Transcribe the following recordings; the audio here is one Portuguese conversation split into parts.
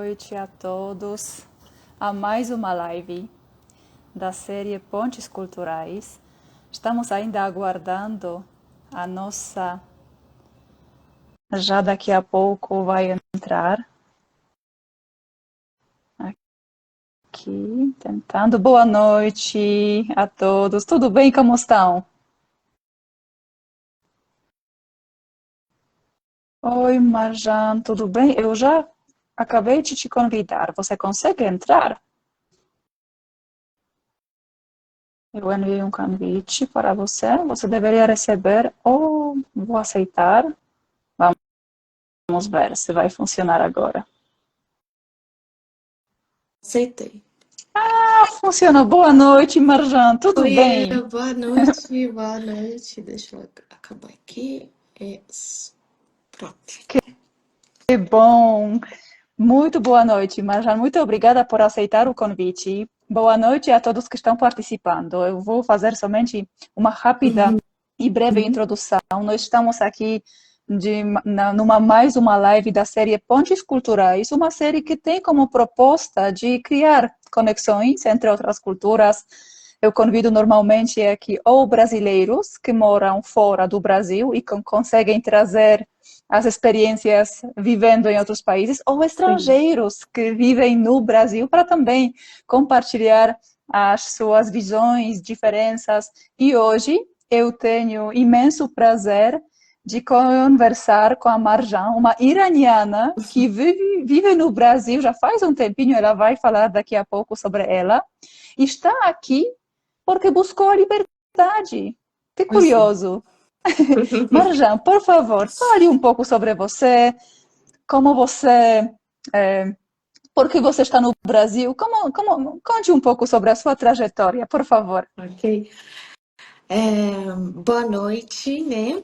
noite a todos a mais uma live da série Pontes Culturais. Estamos ainda aguardando a nossa... Já daqui a pouco vai entrar. Aqui, tentando. Boa noite a todos. Tudo bem? Como estão? Oi, Marjan, tudo bem? Eu já acabei de te convidar. Você consegue entrar? Eu enviei um convite para você. Você deveria receber ou vou aceitar. Vamos ver se vai funcionar agora. Aceitei. Ah, funcionou. Boa noite, Marjan. Tudo Oiê, bem? boa noite, boa noite. Deixa eu acabar aqui. Isso. Pronto. Que bom. Muito boa noite, Marjan. Muito obrigada por aceitar o convite. Boa noite a todos que estão participando. Eu vou fazer somente uma rápida e breve introdução. Nós estamos aqui numa mais uma live da série Pontes Culturais, uma série que tem como proposta de criar conexões entre outras culturas. Eu convido normalmente aqui ou brasileiros que moram fora do Brasil e conseguem trazer as experiências vivendo em outros países, ou estrangeiros que vivem no Brasil para também compartilhar as suas visões, diferenças. E hoje eu tenho imenso prazer de conversar com a Marjan, uma iraniana que vive no Brasil já faz um tempinho, ela vai falar daqui a pouco sobre ela, e está aqui porque buscou a liberdade. Que Assim. curioso. Marjan, por favor, fale um pouco sobre você, como você, por que você está no Brasil, conte um pouco sobre a sua trajetória, por favor. Ok. Boa noite, né?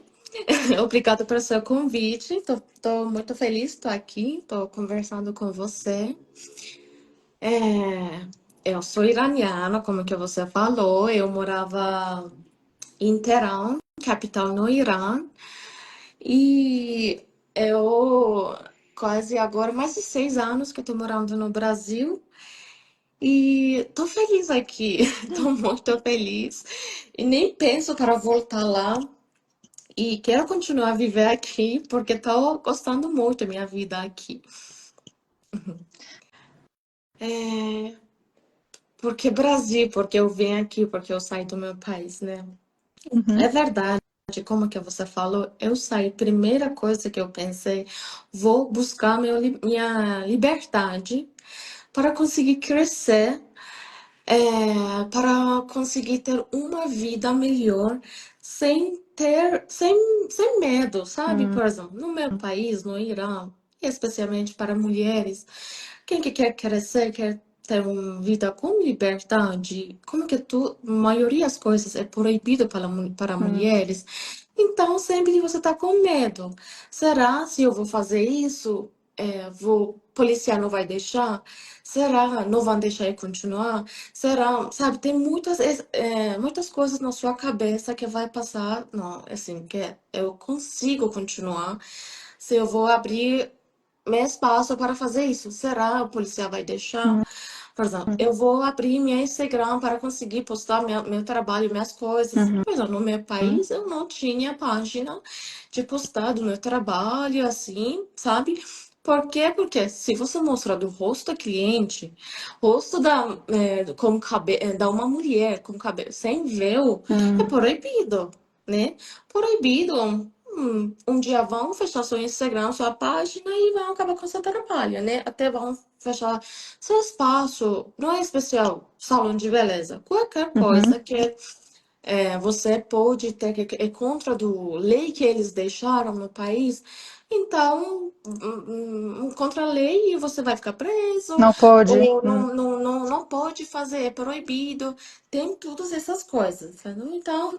Obrigada pelo seu convite. Tô muito feliz, estou aqui, estou conversando com você. É, eu sou iraniana, como que você falou. Eu morava em Teherã, capital no Irã. E eu quase agora, mais de 6 anos que eu tô morando no Brasil e tô feliz aqui, tô muito feliz e nem penso para voltar lá e quero continuar a viver aqui porque tô gostando muito da minha vida aqui. É, porque Brasil, porque eu venho aqui, porque eu saí do meu país, né? É Uhum, verdade. Como que você falou, eu saí, primeira coisa que eu pensei, vou buscar minha liberdade para conseguir crescer, para conseguir ter uma vida melhor, sem medo, sabe? uhum, Por exemplo, no meu país, no Irã, especialmente para mulheres, quem que quer crescer, quer ter uma vida com liberdade, como que a maioria das coisas é proibido para uhum, mulheres, então sempre você está com medo. Será se eu vou fazer isso? Policial não vai deixar? Será não vão deixar eu continuar? Será, sabe, tem muitas coisas na sua cabeça que vai passar, não, assim, que eu consigo continuar se eu vou abrir meu espaço para fazer isso. Será o policial vai deixar? Por exemplo, eu vou abrir minha Instagram para conseguir postar meu trabalho, minhas coisas. uhum, Por exemplo, no meu uhum, país eu não tinha página de postar do meu trabalho, assim, sabe? Por quê? Porque se você mostrar do rosto do cliente, rosto da uma mulher com cabelo sem véu, é uhum, proibido, né? Proibido. Um dia vão fechar seu Instagram, sua página e vão acabar com seu trabalho, né? Até vão fechar seu espaço, não é especial, salão de beleza, qualquer uhum. coisa que você pode ter que é contra do lei que eles deixaram no país, então contra a lei você vai ficar preso Não pode. ou não pode fazer, é proibido, tem todas essas coisas, entendeu? Então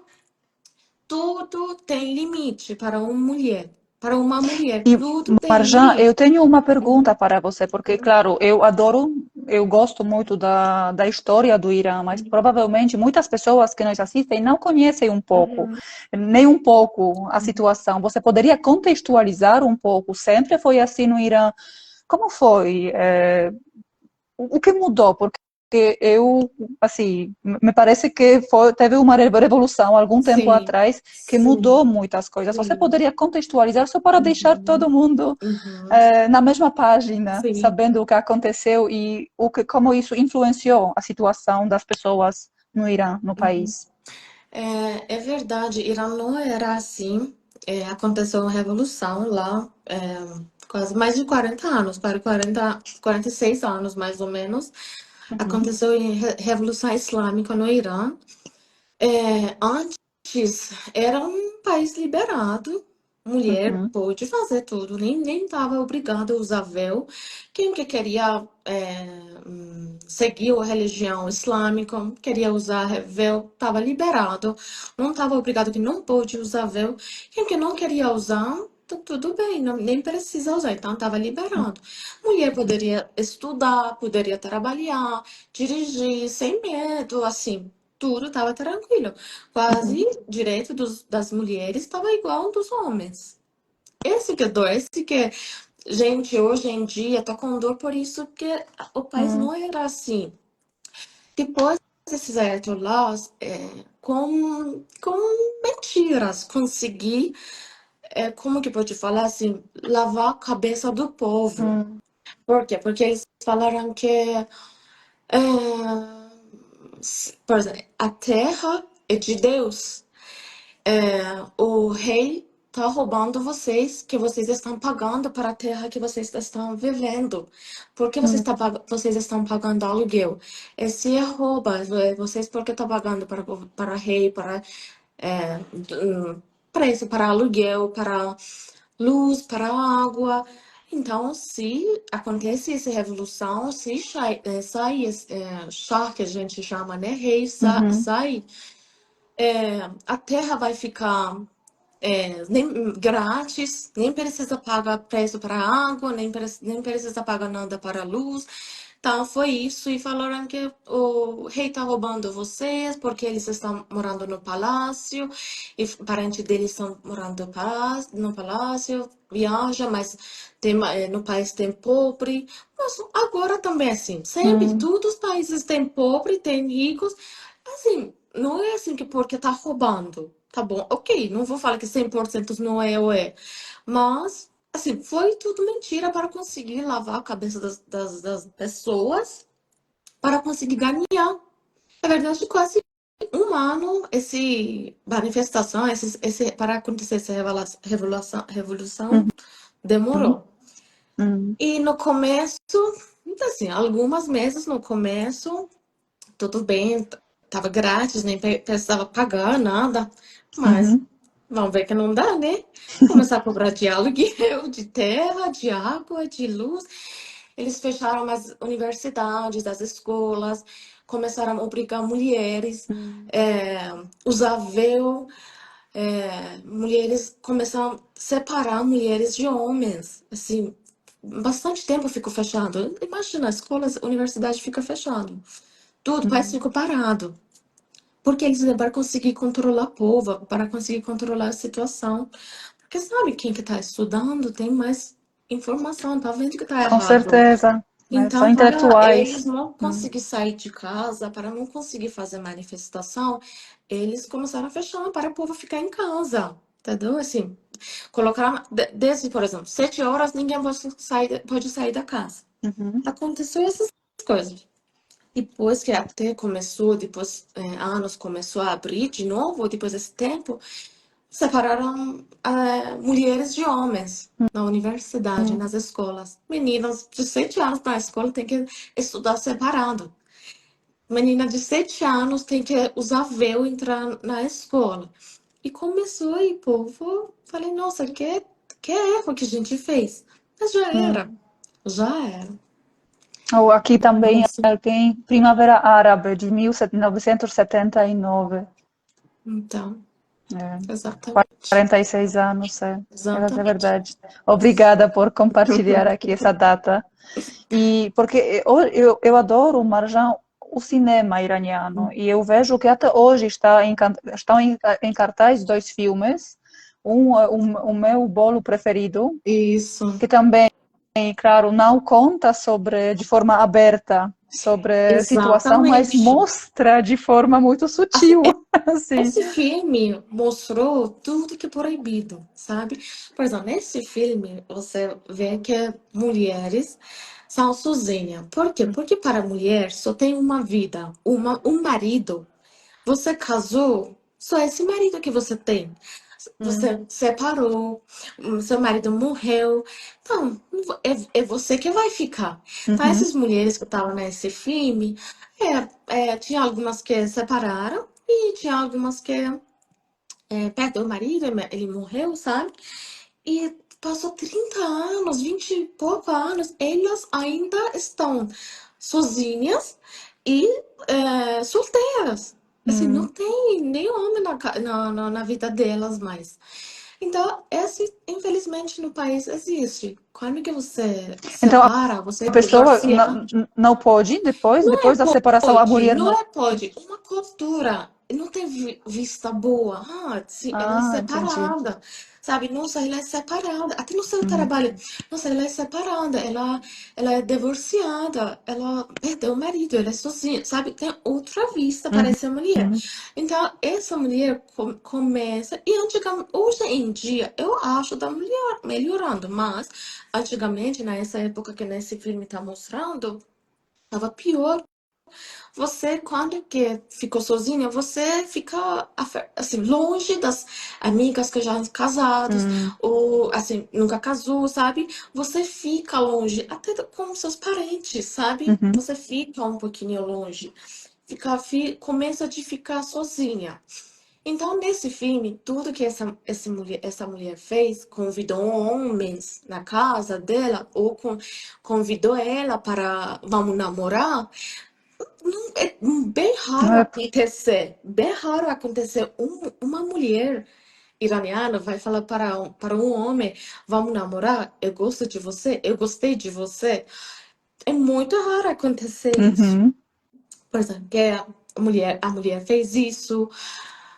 tudo tem limite para uma mulher, E, tudo tem Marjan, eu limite. tenho uma pergunta para você, porque, claro, eu gosto muito da história do Irã, mas provavelmente muitas pessoas que nos assistem não conhecem um pouco, Uhum. nem um pouco a situação. Você poderia contextualizar um pouco? Sempre foi assim no Irã? como foi? O que mudou? Porque eu, assim, me parece que teve uma revolução algum tempo Sim, atrás que mudou sim, muitas coisas. Você sim. poderia contextualizar só para deixar Uhum, todo mundo uhum, na mesma página, sim. sabendo o que aconteceu e como isso influenciou a situação das pessoas no Irã, no Uhum. país. É verdade, Irã não era assim. Aconteceu uma revolução lá, quase mais de 40 anos, para 46 anos mais ou menos. Uhum, Aconteceu a Revolução Islâmica no Irã. Antes era um país liberado, mulher uhum, pôde fazer tudo, nem estava obrigada a usar véu. Quem que queria seguir a religião islâmica, queria usar véu, estava liberado, não estava obrigado que não pôde usar véu. Quem que não queria usar, tudo bem, nem precisa usar, então estava liberado. Mulher poderia estudar, poderia trabalhar, dirigir sem medo, assim. Tudo estava tranquilo. uhum, Quase direito das mulheres estava igual ao dos homens. Esse que é dor, esse que gente hoje em dia tá com dor por isso que o país uhum, não era assim. Depois desses ayatollahs, com mentiras, consegui, como que pode falar assim, lavar a cabeça do povo. uhum, Por quê? Porque eles falaram que por exemplo, a terra é de Deus. O rei está roubando vocês, que vocês estão pagando para a terra que vocês estão vivendo. Por que uhum, vocês estão pagando aluguel? Esse é roubo. Vocês por que estão pagando para rei, preço, para aluguel, para luz, para água? Então, se acontece essa revolução, se sai esse chá que a gente chama, né, rei, uhum, sai, a terra vai ficar nem grátis, nem precisa pagar preço para água, nem precisa pagar nada para luz. Então foi isso e falaram que o rei está roubando vocês porque eles estão morando no palácio e parentes deles estão morando no palácio, viaja, mas no país tem pobre. Mas agora também é assim, sempre uhum, todos os países têm pobre, têm ricos. Assim, não é assim que porque tá roubando. Tá bom, ok, não vou falar que 100% não é ou é. Mas, assim, foi tudo mentira para conseguir lavar a cabeça das pessoas, para conseguir ganhar. É verdade, quase um ano esse manifestação, para acontecer essa revolução uhum, demorou. uhum, E no começo, assim, algumas meses no começo, tudo bem, tava grátis, nem precisava pagar nada, mas uhum, vamos ver que não dá, né? Começar a cobrar de aluguel, de terra, de água, de luz. Eles fecharam as universidades, as escolas, começaram a obrigar mulheres uhum. usar véu, mulheres começaram a separar mulheres de homens, assim, bastante tempo ficou fechado. Imagina, escolas, universidade fica fechado. Tudo, o país Uhum. ficou parado. Porque eles para conseguir controlar o povo, para conseguir controlar a situação. Porque sabe quem que tá estudando tem mais informação, tá vendo que tá Com errado. certeza, né? São Então, para eles intelectuais. não Hum. conseguir sair de casa, para não conseguir fazer manifestação, eles começaram a fechar para o povo ficar em casa. Entendeu? Assim, colocaram, desde, por exemplo, 7 horas ninguém pode sair da casa. Uhum. Aconteceu essas coisas. Depois que até começou, depois anos começou a abrir de novo, depois desse tempo, separaram mulheres de homens na universidade, nas escolas. Meninas de 7 anos na escola têm que estudar separado. Menina de 7 anos tem que usar véu e entrar na escola. E começou aí, povo, falei, nossa, que erro que a gente fez. Mas já era, Hum. já era. Ou aqui também Nossa, tem Primavera Árabe de 1979. então, É, exatamente. 46 anos, é Exatamente. verdade. Obrigada por compartilhar aqui essa data. E porque eu adoro, Marjan, o cinema iraniano. E eu vejo que até hoje estão em cartaz dois filmes. Um, o meu bolo preferido, Isso. que também claro, não conta sobre de forma aberta sobre a situação, mas Exatamente. mostra de forma muito Assim, sutil, assim. esse filme mostrou tudo que é proibido, sabe? Por exemplo, nesse filme você vê que mulheres são sozinhas. Por quê? Porque para a mulher só tem uma vida, um marido. Você casou, só esse marido que você tem. Hum, Você separou, seu marido morreu. Então, é você que vai ficar. Então, uhum, essas mulheres que estavam nesse filme, tinha algumas que separaram e tinha algumas que perdeu o marido, ele morreu, sabe? E passou 30 anos, 20 e poucos anos, elas ainda estão sozinhas e solteiras. Assim, não hum. tem nenhum homem na vida delas mais. Então, esse, infelizmente, no país existe. Quando que você Então separa, você a pessoa divorcia, não pode, não é depois da separação, a pode, mulher não não. é pode. Uma cultura não tem vista boa. Ah, se ela é Ah, entendi. separada, sabe? Nossa, ela é separada. Até no seu Uhum, trabalho. Nossa, ela é separada, ela é divorciada, ela perdeu o marido, ela é sozinha, sabe? Tem outra vista para uhum, essa mulher. uhum. Então, essa mulher começa. E antigamente, hoje em dia, eu acho que tá melhorando, mas antigamente, nessa época que nesse filme está mostrando, tava pior. Você, quando que ficou sozinha, você fica assim, longe das amigas que já casadas, Hum, ou assim, nunca casou, sabe? Você fica longe, até com seus parentes, sabe? uhum. Você fica um pouquinho longe. Começa de ficar sozinha. Então, nesse filme, tudo que essa mulher fez, convidou homens na casa dela, ou convidou ela para vamos namorar, é bem Não raro é- acontecer. Bem raro acontecer uma mulher iraniana vai falar para um homem, vamos namorar? Eu gosto de você, eu gostei de você. É muito raro acontecer isso. Uhum, Por exemplo, que a mulher fez isso,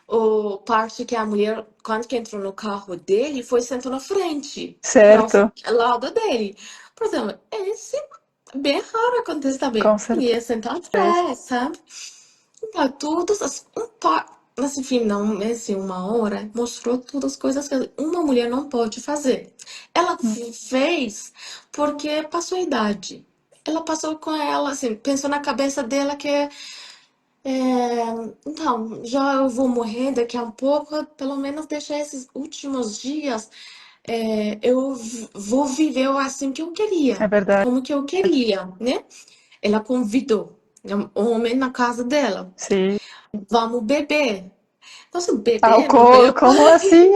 ou parte que a mulher, quando que entrou no carro dele, foi sentou na frente, próximo certo, ao lado dele. Por exemplo, esse é bem raro acontecer também. com Ele certeza. ia sentar atrás, sabe? Então, todas as. Nesse filme, não, esse uma hora, mostrou todas as coisas que uma mulher não pode fazer. Ela Hum, fez porque passou a idade. Ela passou com ela, assim, pensou na cabeça dela que então, já eu vou morrer daqui a pouco, pelo menos deixar esses últimos dias, eu vou viver assim que eu é queria, verdade, como que eu queria, né? Ela convidou um homem na casa dela. sim. Vamos beber. Nossa, beber no Álcool, meu como país. assim?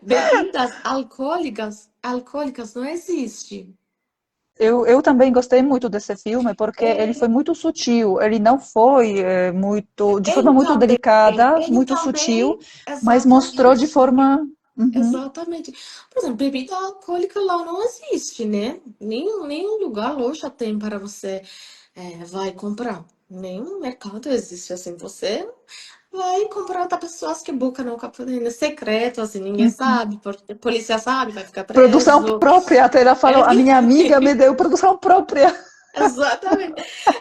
Bebidas alcoólicas não existe. Eu também gostei muito desse filme porque ele foi muito sutil, ele não foi muito, de forma Ele muito também, delicada, ele muito sutil, também, mas mostrou de exatamente. forma. Uhum, Exatamente. Por exemplo, bebida alcoólica lá não existe, né? Nenhum lugar, loja tem para você vai comprar. Nenhum mercado existe assim. Você vai comprar da pessoas que buscam no capitalismo secreto, assim, ninguém uhum. sabe, porque a polícia sabe, vai ficar Produção preso. própria, até ela falou, É, a minha amiga me deu produção própria. exatamente.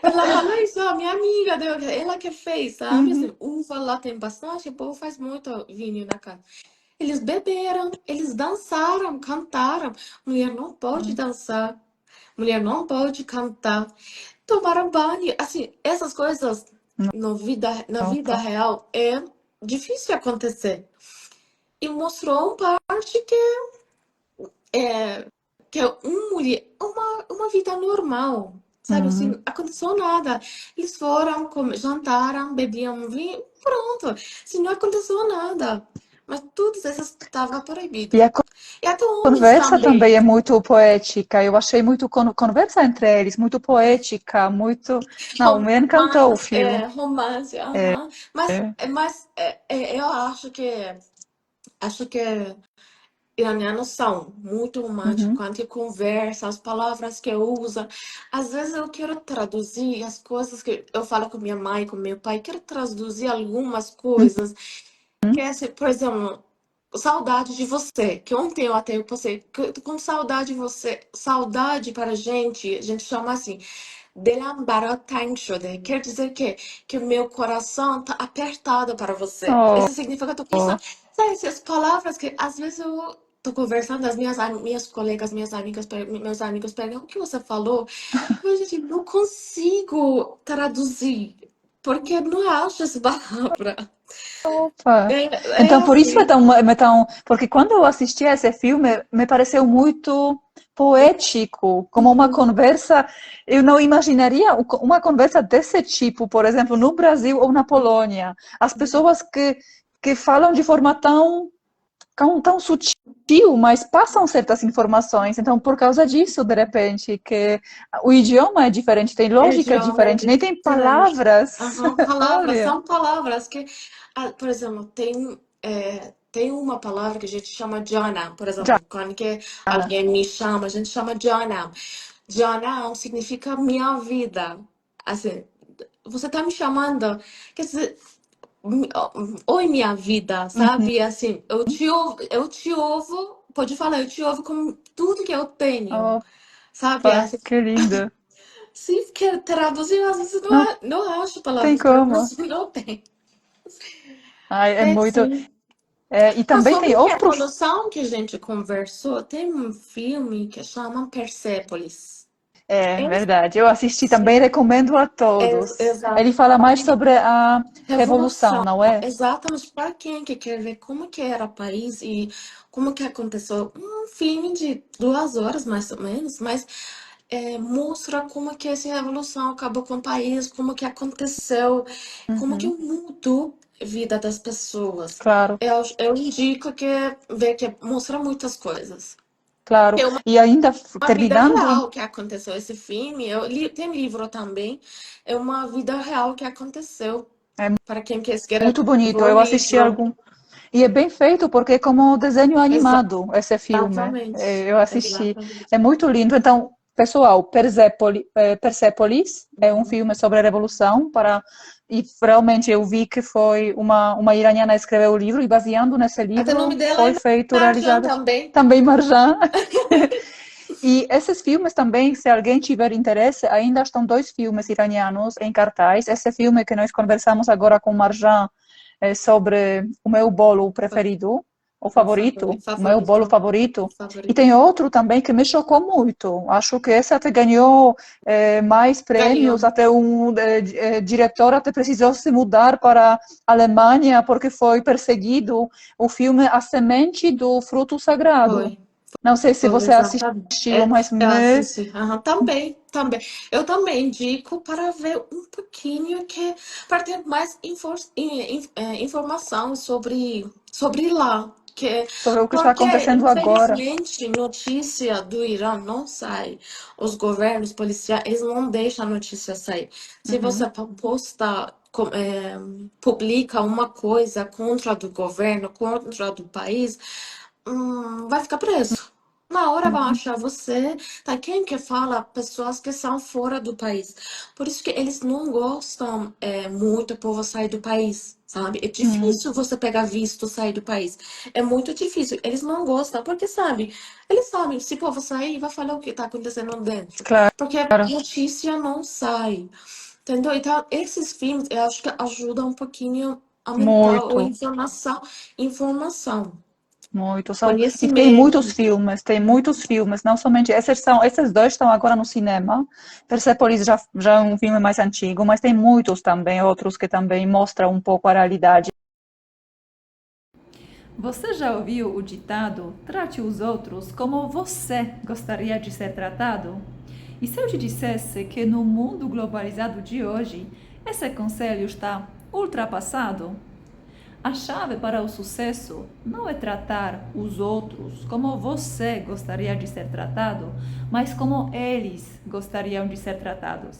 Ela fala isso, a minha amiga, ela que fez, sabe? Uhum, Assim, uva lá tem bastante, o povo faz muito vinho na casa. Eles beberam, eles dançaram, cantaram. Mulher não pode uhum. dançar, mulher não pode cantar. Tomaram banho. Assim, essas coisas na vida Nossa. real é difícil acontecer. E mostrou parte que é uma vida normal. Sabe assim, Uhum. não aconteceu nada. Eles foram, jantaram, bebiam vinho, pronto. Assim, não aconteceu nada. Mas tudo isso estava E proibido. a E até homens conversa também também. é muito poética. Eu achei muito conversa entre eles, muito poética, muito. Não, me encantou o filme. Romance, aham. Eu acho que iranianos são muito românticos Uhum, quando que conversa, as palavras que usa. Às vezes eu quero traduzir as coisas que eu falo com minha mãe, com meu pai, quero traduzir algumas uhum, coisas. Que é, assim, por exemplo, saudade de você, que ontem eu até passei com saudade de você, saudade para a gente chama assim, delambarotangshode, quer dizer que o meu coração tá apertado para você. Oh, Isso significa que eu tô pensando, sabe, essas palavras que às vezes eu tô conversando, as minhas colegas, minhas amigas, meus amigos perguntam o que você falou, eu, gente, não consigo traduzir, porque não acho essa palavra. opa. É Então, por isso assim. porque quando eu assisti a esse filme, me pareceu muito poético, como uma Uhum. conversa. Eu não imaginaria uma conversa desse tipo, por exemplo, no Brasil ou na Polônia. As pessoas que falam de forma tão sutil, mas passam certas informações. Então, por causa disso, de repente, que o idioma é diferente, tem É lógica idioma é diferente, nem tem diferente. palavras. Aham, palavras, Olha, são palavras que, por exemplo, tem uma palavra que a gente chama Jana, por exemplo, quando que Jana. alguém me chama, a gente chama Jana. Jana significa minha vida. Assim, você tá me chamando, quer dizer, oi minha vida, Uhum. sabe? Assim, eu te ouvo, pode falar, eu te ouvo com tudo que eu tenho, sabe? Opa, Assim, que lindo. se quer traduzir, às vezes Não não acho tem palavras para como. traduzir, não tem. Ai, é Tem muito. sim. E Mas também sobre tem outro. revolução que a gente conversou, tem um filme que chama Persépolis. É Esse verdade. Eu assisti também, recomendo a todos. exato. Ele fala mais sobre a revolução, Revolução. não é? Exatamente para quem que quer ver como que era o país e como que aconteceu. Um filme de 2 horas, mais ou menos, mas mostra como que essa revolução acabou com o país, como que aconteceu, como que Uhum, mudou a vida das pessoas. claro, Eu indico que ver que mostra muitas coisas. claro. É E ainda uma vida terminando, real que aconteceu esse filme. Tem livro também. É uma vida real que aconteceu. é Para quem quer muito ver bonito. o Eu assisti livro. algum. E é bem feito, porque é como desenho animado esse filme. Exatamente. Eu assisti. Exatamente. É muito lindo. Então, pessoal, Persépolis é um Uhum. filme sobre a Revolução. E realmente eu vi que foi uma iraniana escreveu o livro, e baseando nesse Até o nome livro dela foi é feito, Marjan realizado também. também Marjan. E esses filmes também, se alguém tiver interesse, ainda estão dois filmes iranianos em cartaz. Esse filme que nós conversamos agora com Marjan é sobre o meu bolo preferido, o Meu favorito, o meu bolo favorito. favorito. E Favorito. tem outro também que me chocou muito. Acho que esse até ganhou mais prêmios, Ganhou. até diretor até precisou se mudar para a Alemanha porque foi perseguido. O filme A Semente do Fruto Sagrado. Foi. Não sei se Foi, você exatamente. assistiu, mas Eu me... assisti. Aham, também, também. Eu também indico para ver um pouquinho para ter mais informação sobre lá. sobre o que está Porque, acontecendo agora. infelizmente, notícia do Irã não sai. Os governos policiais, eles não deixam a notícia sair. Se você Uhum, publica uma coisa contra do governo, contra do país, vai ficar preso. Na hora vão uhum, achar você. Tá? Quem que fala? Pessoas que são fora do país. Por isso que eles não gostam muito o povo sair do país, sabe? É uhum. difícil você pegar visto sair do país. É muito difícil. Eles não gostam, porque sabe? Eles sabem, se o povo sair, vai falar o que tá acontecendo dentro. Porque a Claro, notícia não sai. Entendeu? Então, esses filmes, eu acho que ajudam um pouquinho a aumentar a muito, informação, muito. E conhecimento. tem muitos filmes, não somente esses dois estão agora no cinema. Persepolis já é um filme mais antigo, mas tem muitos também, outros que também mostram um pouco a realidade. Você já ouviu o ditado: trate os outros como você gostaria de ser tratado? E se eu te dissesse que no mundo globalizado de hoje, esse conselho está ultrapassado? A chave para o sucesso não é tratar os outros como você gostaria de ser tratado, mas como eles gostariam de ser tratados.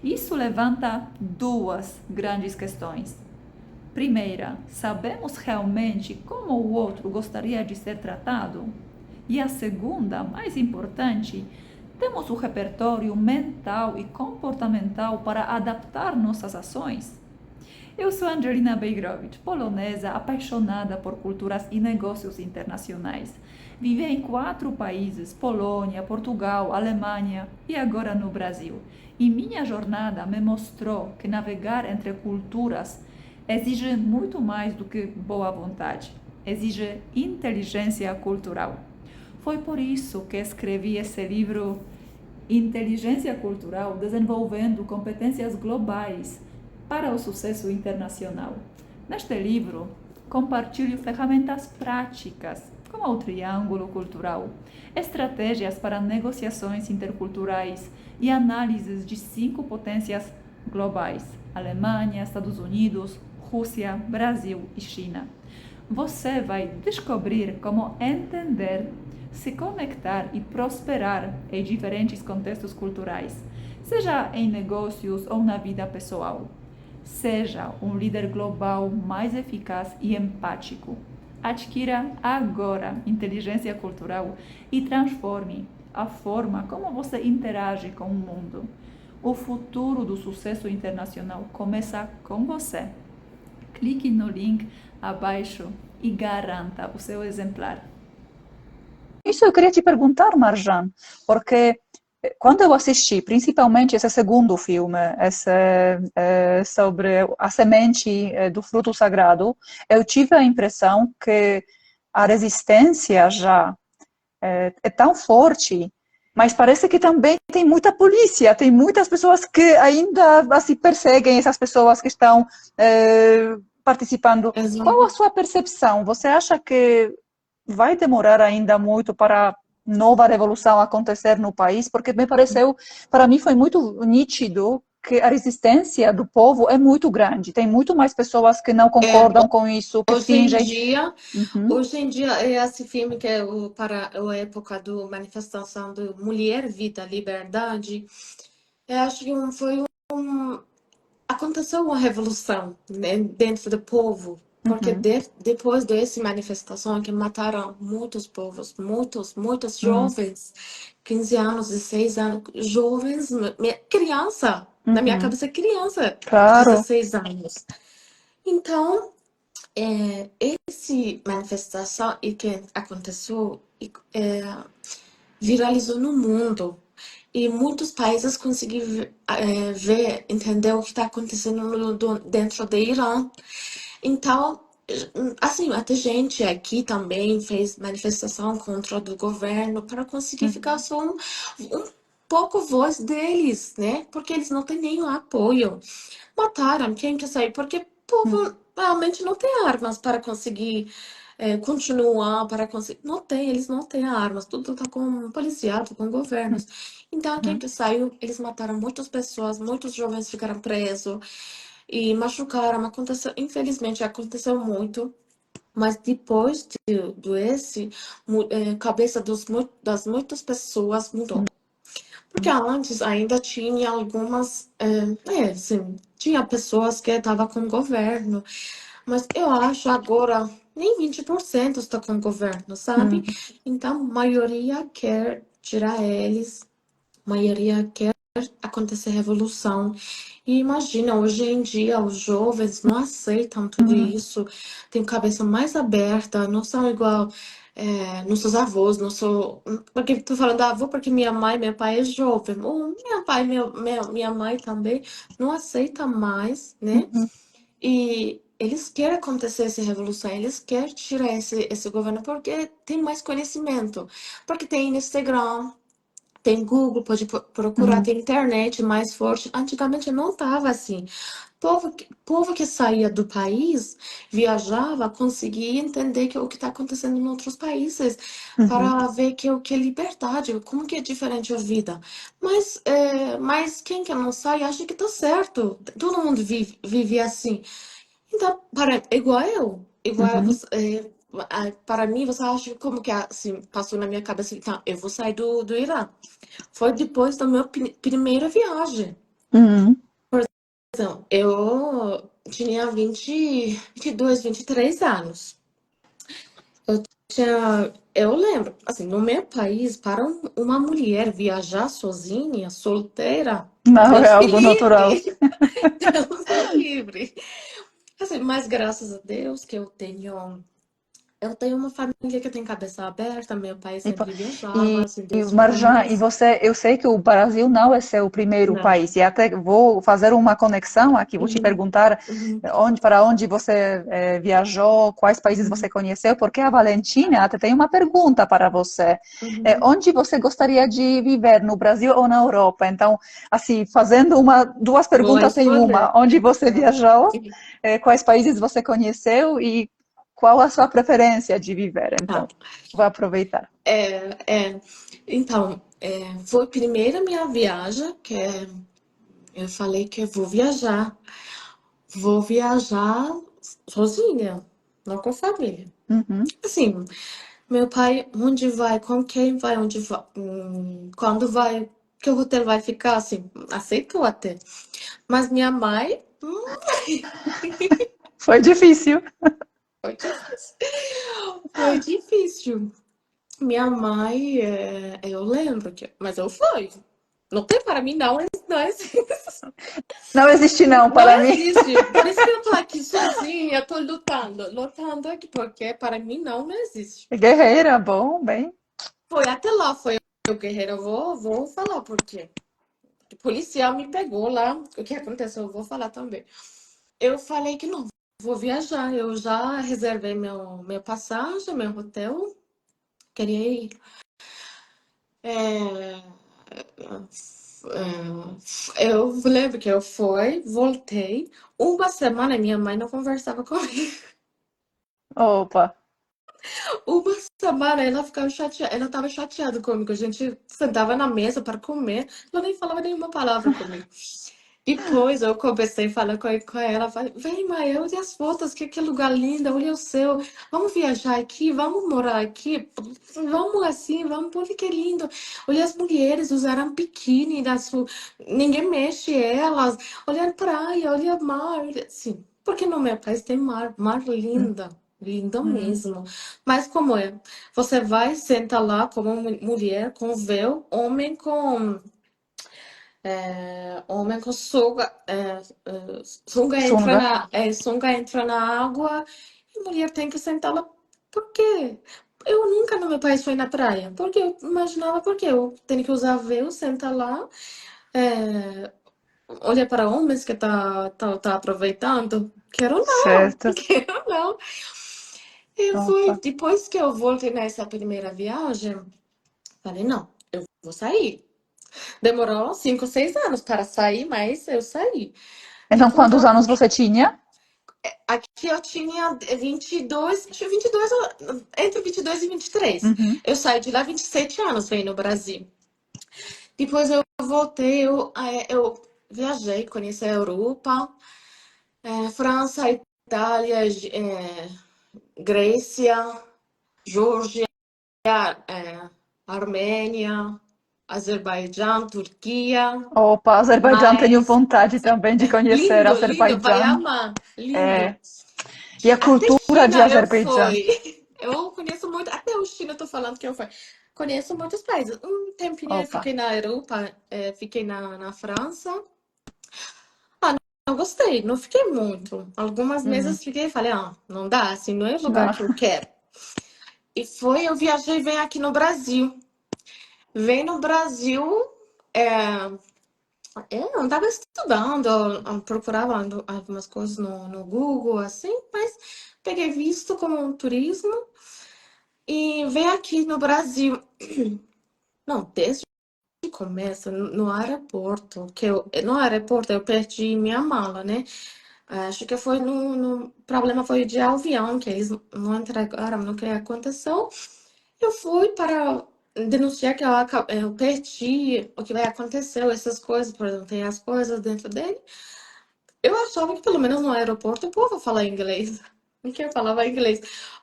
Isso levanta duas grandes questões. Primeira, sabemos realmente como o outro gostaria de ser tratado? E a segunda, mais importante, temos o repertório mental e comportamental para adaptar nossas ações? Eu sou Angelina Bejgrowicz, polonesa apaixonada por culturas e negócios internacionais. Vivi em 4 países, Polônia, Portugal, Alemanha e agora no Brasil. E minha jornada me mostrou que navegar entre culturas exige muito mais do que boa vontade, exige inteligência cultural. Foi por isso que escrevi esse livro Inteligência Cultural, desenvolvendo competências globais para o sucesso internacional. Neste livro, compartilho ferramentas práticas, como o triângulo cultural, estratégias para negociações interculturais e análises de 5 potências globais: Alemanha, Estados Unidos, Rússia, Brasil e China. Você vai descobrir como entender, se conectar e prosperar em diferentes contextos culturais, seja em negócios ou na vida pessoal. Seja um líder global mais eficaz e empático. Adquira agora inteligência cultural e transforme a forma como você interage com o mundo. O futuro do sucesso internacional começa com você. Clique no link abaixo e garanta o seu exemplar. Isso eu queria te perguntar, Marjan, porque quando eu assisti, principalmente esse segundo filme, sobre a semente do fruto sagrado, eu tive a impressão que a resistência já é tão forte, mas parece que também tem muita polícia, tem muitas pessoas que ainda assim, perseguem essas pessoas que estão participando. Qual a sua percepção? Você acha que vai demorar ainda muito para nova revolução acontecer no país? Porque me pareceu, para mim foi muito nítido que a resistência do povo é muito grande. Tem muito mais pessoas que não concordam com isso, que fingem. Hoje em dia, esse filme que é para a época da manifestação do Mulher, Vida, Liberdade, eu acho que aconteceu uma revolução, né, dentro do povo. Porque depois dessa manifestação que mataram muitos povos, muitos jovens, 15 anos, 16 anos, jovens, criança, na minha cabeça criança, Claro. 16 anos. Então, essa manifestação que aconteceu viralizou no mundo. E muitos países conseguiram ver, entender o que está acontecendo dentro do Irã. Então, assim, até gente aqui também fez manifestação contra o governo para conseguir ficar só um pouco voz deles, né? Porque eles não têm nenhum apoio. Mataram quem quer sair, porque o povo realmente não tem armas para conseguir continuar, para conseguir... Não tem, eles não têm armas, tudo está com policiado, com governos. Então, quem que saiu, eles mataram muitas pessoas, muitos jovens ficaram presos e machucaram. Aconteceu, infelizmente, aconteceu muito. Mas depois cabeça das muitas pessoas mudou. Porque antes ainda tinha algumas, assim, tinha pessoas que estavam com o governo, mas eu acho agora nem 20% está com o governo, sabe? Então, a maioria quer tirar eles, a maioria quer acontecer revolução. E imagina, hoje em dia os jovens não aceitam tudo isso, têm cabeça mais aberta, não são igual nossos avós, porque estou falando avô porque minha mãe, meu pai é jovem, ou meu pai, minha mãe também não aceita mais, né? E eles querem acontecer essa revolução, eles querem tirar esse governo porque tem mais conhecimento, porque tem Instagram, tem Google, pode procurar, tem internet mais forte. Antigamente não estava assim. Povo que saía do país, viajava, conseguia entender o que está acontecendo em outros países, para ver o que é liberdade, como que é diferente a vida. Mas quem que não sai acha que está certo. Todo mundo vive assim. Então, igual você, para mim, você acha como que assim, passou na minha cabeça, então, eu vou sair do Irã. Foi depois da minha primeira viagem. Então, eu tinha 22, 23 anos. Eu lembro, assim, no meu país, para uma mulher viajar sozinha, solteira, Não é Deus me algo natural. livre. Deus me livre. Assim, mas graças a Deus que eu tenho uma família que tem cabeça aberta, meu pai E, po- sempre viajava, e, assim, e, desde o Marjan, e começo. você, eu sei que o Brasil não é seu primeiro Não. país, e até vou fazer uma conexão aqui, vou te Uhum, perguntar uhum, para onde você viajou, quais países você uhum, conheceu, porque a Valentina até tem uma pergunta para você. uhum. Onde você gostaria de viver, no Brasil ou na Europa? Então, assim, fazendo duas Vou perguntas em uma, responder. onde você Tá. viajou, quais países você conheceu e qual a sua preferência de viver? Então, Tá. vou aproveitar. Então, foi a primeira minha viagem eu falei que eu vou viajar. Vou viajar sozinha, não com família. Uhum. Assim, meu pai, onde vai, com quem vai, onde vai, quando vai, que o hotel vai ficar, assim, aceitou até. Mas minha mãe, Foi difícil. foi difícil. Foi difícil. Minha mãe, eu lembro que, mas eu fui. Não tem para mim, não existe. Não existe não Não para mim. existe. Por isso que eu tô aqui sozinha, tô lutando aqui, porque para mim não existe. Guerreira, bom, bem. Foi até lá, foi o guerreiro, vou falar por quê. O policial me pegou lá, o que aconteceu, eu vou falar também. Eu falei que não, vou viajar, eu já reservei meu passagem, meu hotel, queria ir. É, eu lembro que eu fui, voltei, uma semana minha mãe não conversava comigo. Opa. Uma semana ela ficava chateada, ela estava chateada comigo. A gente sentava na mesa para comer, ela nem falava nenhuma palavra comigo. Depois eu comecei a falar com ela, falei, vem, mãe, olha as fotos, que lugar lindo, olha o céu, vamos viajar aqui, vamos morar aqui, vamos assim, vamos, olha que lindo. Olha as mulheres usaram biquíni, ninguém mexe elas, olha a praia, olha o mar, assim, porque no meu país tem mar linda, linda Uhum. mesmo. Mas como é? Você vai, senta lá como mulher com véu, homem com sunga, Sunga. sunga entra na água e mulher tem que sentar lá. Por quê? Eu nunca no meu país fui na praia, porque eu imaginava porque eu tenho que usar véu, senta lá, é, olha para homens que tá aproveitando. Quero não, Certo. quero não. E foi Opa. depois que eu voltei nessa primeira viagem, falei, não, eu vou sair. Demorou 5, 6 anos para sair, mas eu saí. Então, Depois, quantos anos você tinha? aqui eu tinha 22, acho que 22, entre 22 e 23. Uhum. Eu saí de lá 27 anos, veio no Brasil. Depois eu voltei, eu viajei, conheci a Europa, França, Itália, Grécia, Geórgia, Armênia, Azerbaijão, Turquia. Opa, Azerbaijão, tenho Mas vontade também de conhecer lindo, lindo, vai Azerbaijão. amar, lindo. É. E a Até cultura de China eu Azerbaijão. fui. Eu conheço muito, até o China eu tô falando que eu fui. Conheço muitos países. Um tempinho eu Opa. fiquei na Europa, fiquei na França. Eu gostei, não fiquei muito. Algumas Uhum. meses fiquei e falei, não dá, assim, não é o lugar Não. que eu quero. E foi, eu viajei e vim aqui no Brasil. Vem no Brasil, é, eu andava estudando, eu procurava algumas coisas no Google, assim, mas peguei visto como um turismo e veio aqui no Brasil. Não, desde que começa no aeroporto, no aeroporto eu perdi minha mala, né? Acho que foi no problema foi de avião, que eles não entregaram no que aconteceu. Eu fui para denunciar que eu perdi o que vai acontecer, essas coisas, por exemplo, tem as coisas dentro dele. Eu achava que pelo menos no aeroporto o povo fala inglês. Que eu falava inglês.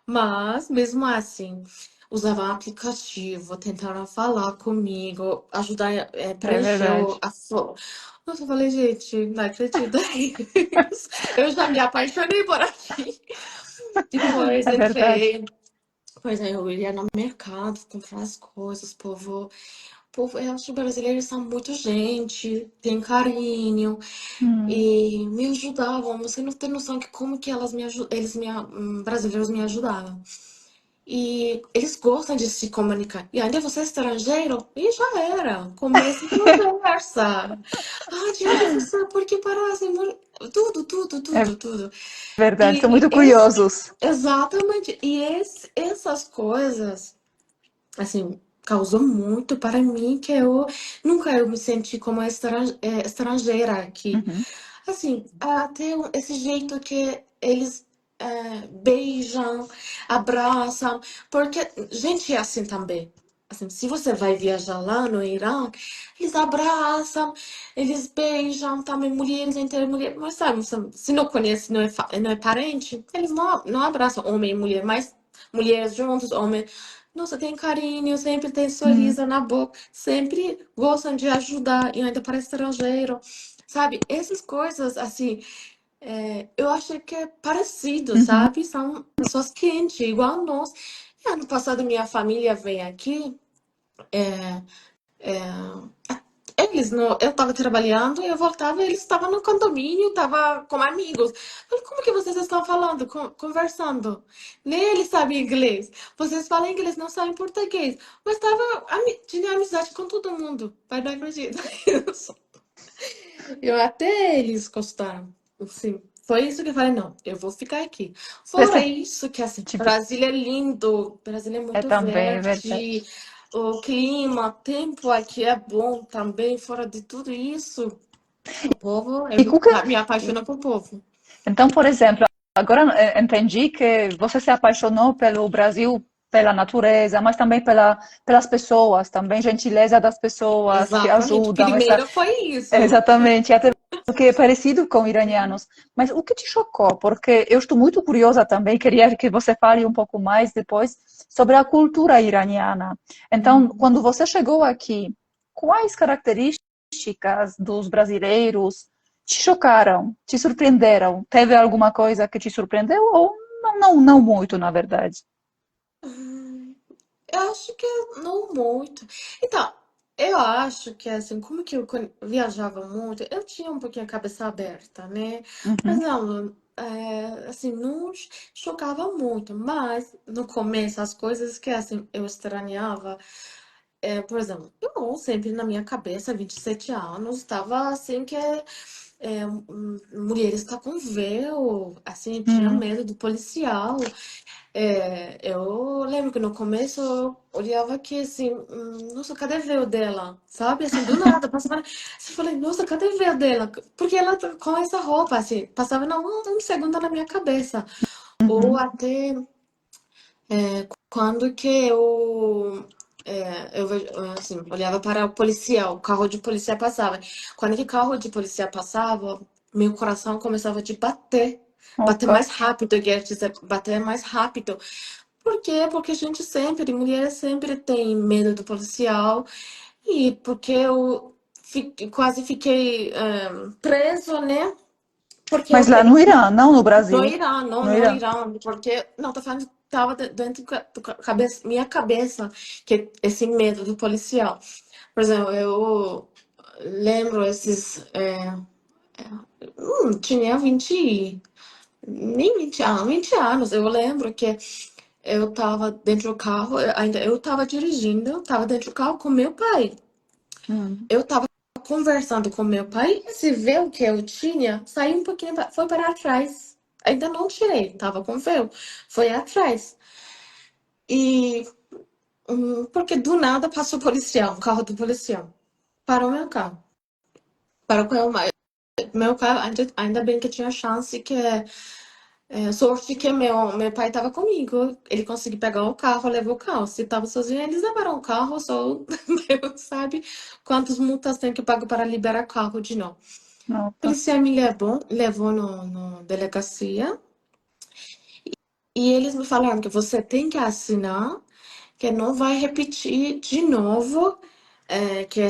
Mas, mesmo assim, usava aplicativo, tentaram falar comigo, ajudar a É preencher verdade. a foto. Nossa, eu falei, gente, não acredito nisso. Eu já me apaixonei por aqui. Depois É verdade. entrei. Pois é, eu ia no mercado comprar as coisas, povo, eu acho que brasileiros são muito gente, tem carinho Hum, e me ajudavam. Você não tem noção que como que brasileiros me ajudavam. E eles gostam de se comunicar. E ainda você é estrangeiro? E já era. Começa a conversa. Ah, de onde você é? Por que parece? Tudo, tudo, é tudo, tudo. verdade, são E muito curiosos. exatamente. Essas coisas, assim, causou muito para mim que eu nunca me senti como estrangeira aqui. Uhum, Assim, até esse jeito que eles beijam, abraçam, porque gente é assim também. Assim, se você vai viajar lá no Irã, eles abraçam, eles beijam também mulheres entre mulheres, mas sabe, se não conhece, não é parente, eles não abraçam homem e mulher, mas mulheres juntos, homem. Nossa, tem carinho, sempre tem hum, sorriso na boca, sempre gostam de ajudar, e ainda para estrangeiro. Sabe, essas coisas, assim, eu acho que é parecido, uhum, sabe? São pessoas quentes, igual nós. E ano passado minha família veio aqui, é, é, eles não, eu estava trabalhando, eu voltava, eles estavam no condomínio, estavam com amigos. Falei, como que vocês estão falando, conversando? Nem eles sabem inglês. Vocês falam inglês, não sabem português. Mas tinha amizade com todo mundo. Pai, não acredito. Eu até eles gostaram. Assim, foi isso que eu falei, não, eu vou ficar aqui. Fora perce- isso, que assim, tipo, Brasília é lindo, Brasília é é muito também, é verdade. verde, o clima, o tempo aqui é bom também, fora de tudo isso. O povo, eu E o que, me apaixono por povo. então, por exemplo, agora entendi que você se apaixonou pelo Brasil, pela natureza, mas também pelas pessoas, também gentileza das pessoas que Exatamente. ajudam, essa, Primeiro foi isso. exatamente, até porque é parecido com iranianos. Mas o que te chocou? Porque eu estou muito curiosa também, queria que você fale um pouco mais depois sobre a cultura iraniana. Então, Uhum. quando você chegou aqui, quais características dos brasileiros te chocaram, te surpreenderam? Teve alguma coisa que te surpreendeu ou não muito, na verdade? Hum, Eu acho que não muito. Então, eu acho que assim, como que eu viajava muito, eu tinha um pouquinho a cabeça aberta, né? Por Uhum, exemplo, assim, não chocava muito, mas no começo as coisas que assim eu estranhava, por exemplo, eu sempre na minha cabeça, 27 anos, estava assim que mulheres tá com véu, assim, tinha hum, medo do policial. Eu lembro que no começo eu olhava aqui assim, nossa, cadê o véu dela? Sabe, assim, do nada, passava, assim, falei, nossa, cadê o véu dela? Porque ela tá com essa roupa, assim, passava não, um segundo na minha cabeça. Ou uhum, até quando que assim, olhava para o policial, o carro de polícia passava. Quando que o carro de polícia passava, meu coração começava a bater. Bater opa. mais rápido, quer dizer, bater mais rápido. Por quê? Porque a gente sempre, mulher sempre tem medo do policial. E porque eu quase fiquei preso, né? Porque Mas eu lá no Irã, não no Brasil. No No Irã. Irã, porque, não, tô falando, tava dentro minha cabeça, que esse medo do policial. Por exemplo, eu lembro tinha 20 nem 20 anos, 20 anos, eu lembro que eu tava dentro do carro, ainda eu tava dirigindo, tava dentro do carro com meu pai. Hum, Eu tava conversando com meu pai, esse véu que eu tinha, saiu um pouquinho, foi para trás. Ainda não tirei, tava com véu, foi atrás. E porque do nada passou o policial, um carro do policial. Parou meu carro. Parou com meu carro, ainda bem que tinha chance sorte que meu pai estava comigo. Ele conseguiu pegar o carro, levou o carro. Se estava sozinho, eles levaram o carro, só Deus sabe quantas multas tem que pagar para liberar o carro de novo. O opa. policial me levou no delegacia e eles me falaram que você tem que assinar que não vai repetir de novo, que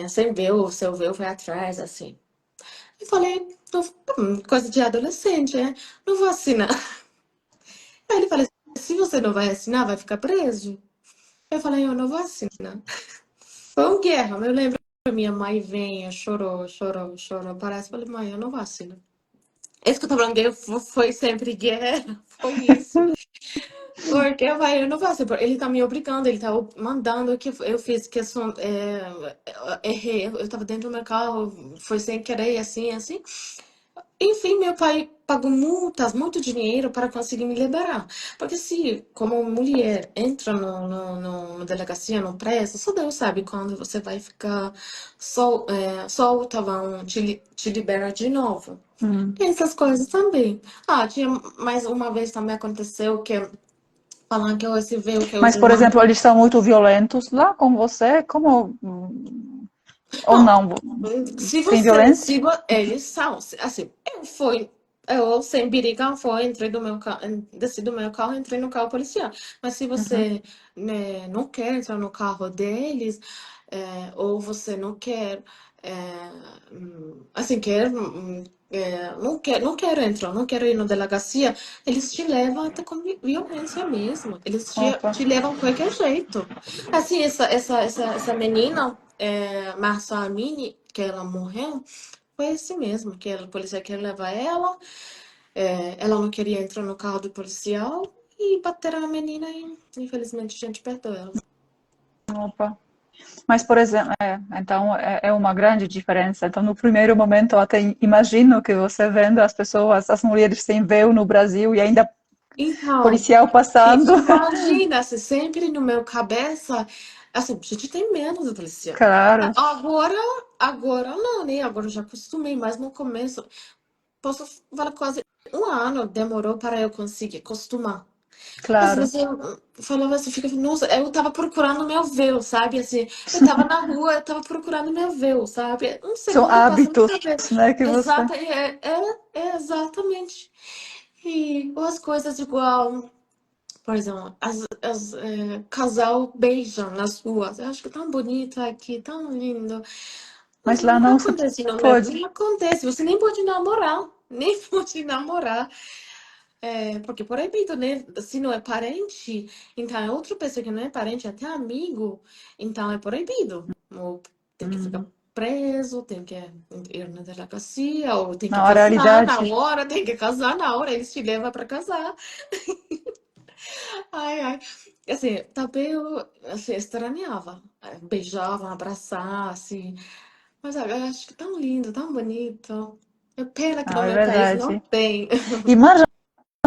sem ver o seu véu foi atrás, assim. Eu falei, coisa de adolescente, né? Não vou assinar. Aí ele falou se você não vai assinar, vai ficar preso. Eu falei, eu não vou assinar. Foi uma guerra, eu lembro que minha mãe veio, chorou, chorou, chorou. Parece, eu falei, mãe, eu não vou assinar. Isso que eu tô falando, foi sempre guerra, foi isso. Porque, vai, eu não vou assinar. Ele tá me obrigando, ele tá mandando que eu fiz questão, errei, eu tava dentro do meu carro, foi sem querer, assim, assim. Enfim, meu pai pagou multas, muito dinheiro para conseguir me liberar. Porque se, como mulher, entra no delegacia, no preso, só Deus sabe quando você vai ficar solta, vão te liberar de novo. Hum. E essas coisas também. Ah, tinha mais uma vez também aconteceu que falando que eu recebi o que eu Mas, por demando. exemplo, eles são muito violentos lá com você? Como... Ou Não, não? se Tem você, violência? se eles são, assim, eu sem perigo, entrei do meu carro, desci do meu carro, entrei no carro policial. Mas se Uhum. você, né, não quer entrar no carro deles, ou você não quer, assim, não quero entrar, não quero ir na delegacia, eles te levam até com violência mesmo. Eles Opa. te levam de qualquer jeito. Assim, essa menina, Marcia Amini, que ela morreu, foi esse mesmo, que a polícia queria levar ela, ela não queria entrar no carro do policial e bateram a menina e infelizmente a gente perdeu ela. Opa. Mas, por exemplo, então é uma grande diferença. Então, no primeiro momento, eu até imagino que você vendo as pessoas, as mulheres sem véu no Brasil e ainda Então, policial passando. imagina, se sempre no meu cabeça, assim, a gente tem medo do policial. Claro, Agora não, né? Agora eu já acostumei, mas no começo, posso falar quase um ano demorou para eu conseguir acostumar. Às claro. vezes eu falava assim, fica, nossa, eu tava procurando meu véu, sabe? Assim, eu tava na rua, eu tava procurando meu véu, sabe? Um São segundo passa na hábitos, cabeça. né, que você... Exato, é exatamente. E ou as coisas igual, por exemplo, casal beijam nas ruas. Eu acho que é tão bonito aqui, tão lindo. Mas Mas lá nunca não se acontece no meu. pode. Não acontece, você nem pode namorar. Nem pode namorar. Porque é proibido, né? Se não é parente, então é outra pessoa que não é parente, até amigo, então é proibido. Ou tem que ficar Uhum. preso, tem que ir na delegacia, ou tem que Não, a casar na realidade... hora, tem que casar na hora, eles te levam para casar. Ai, ai. Assim, também eu assim, estranhava. Beijava, abraçar, assim. Mas eu acho que tão lindo, tão bonito. É pena que Não, no é meu país não verdade. tem. E Marja,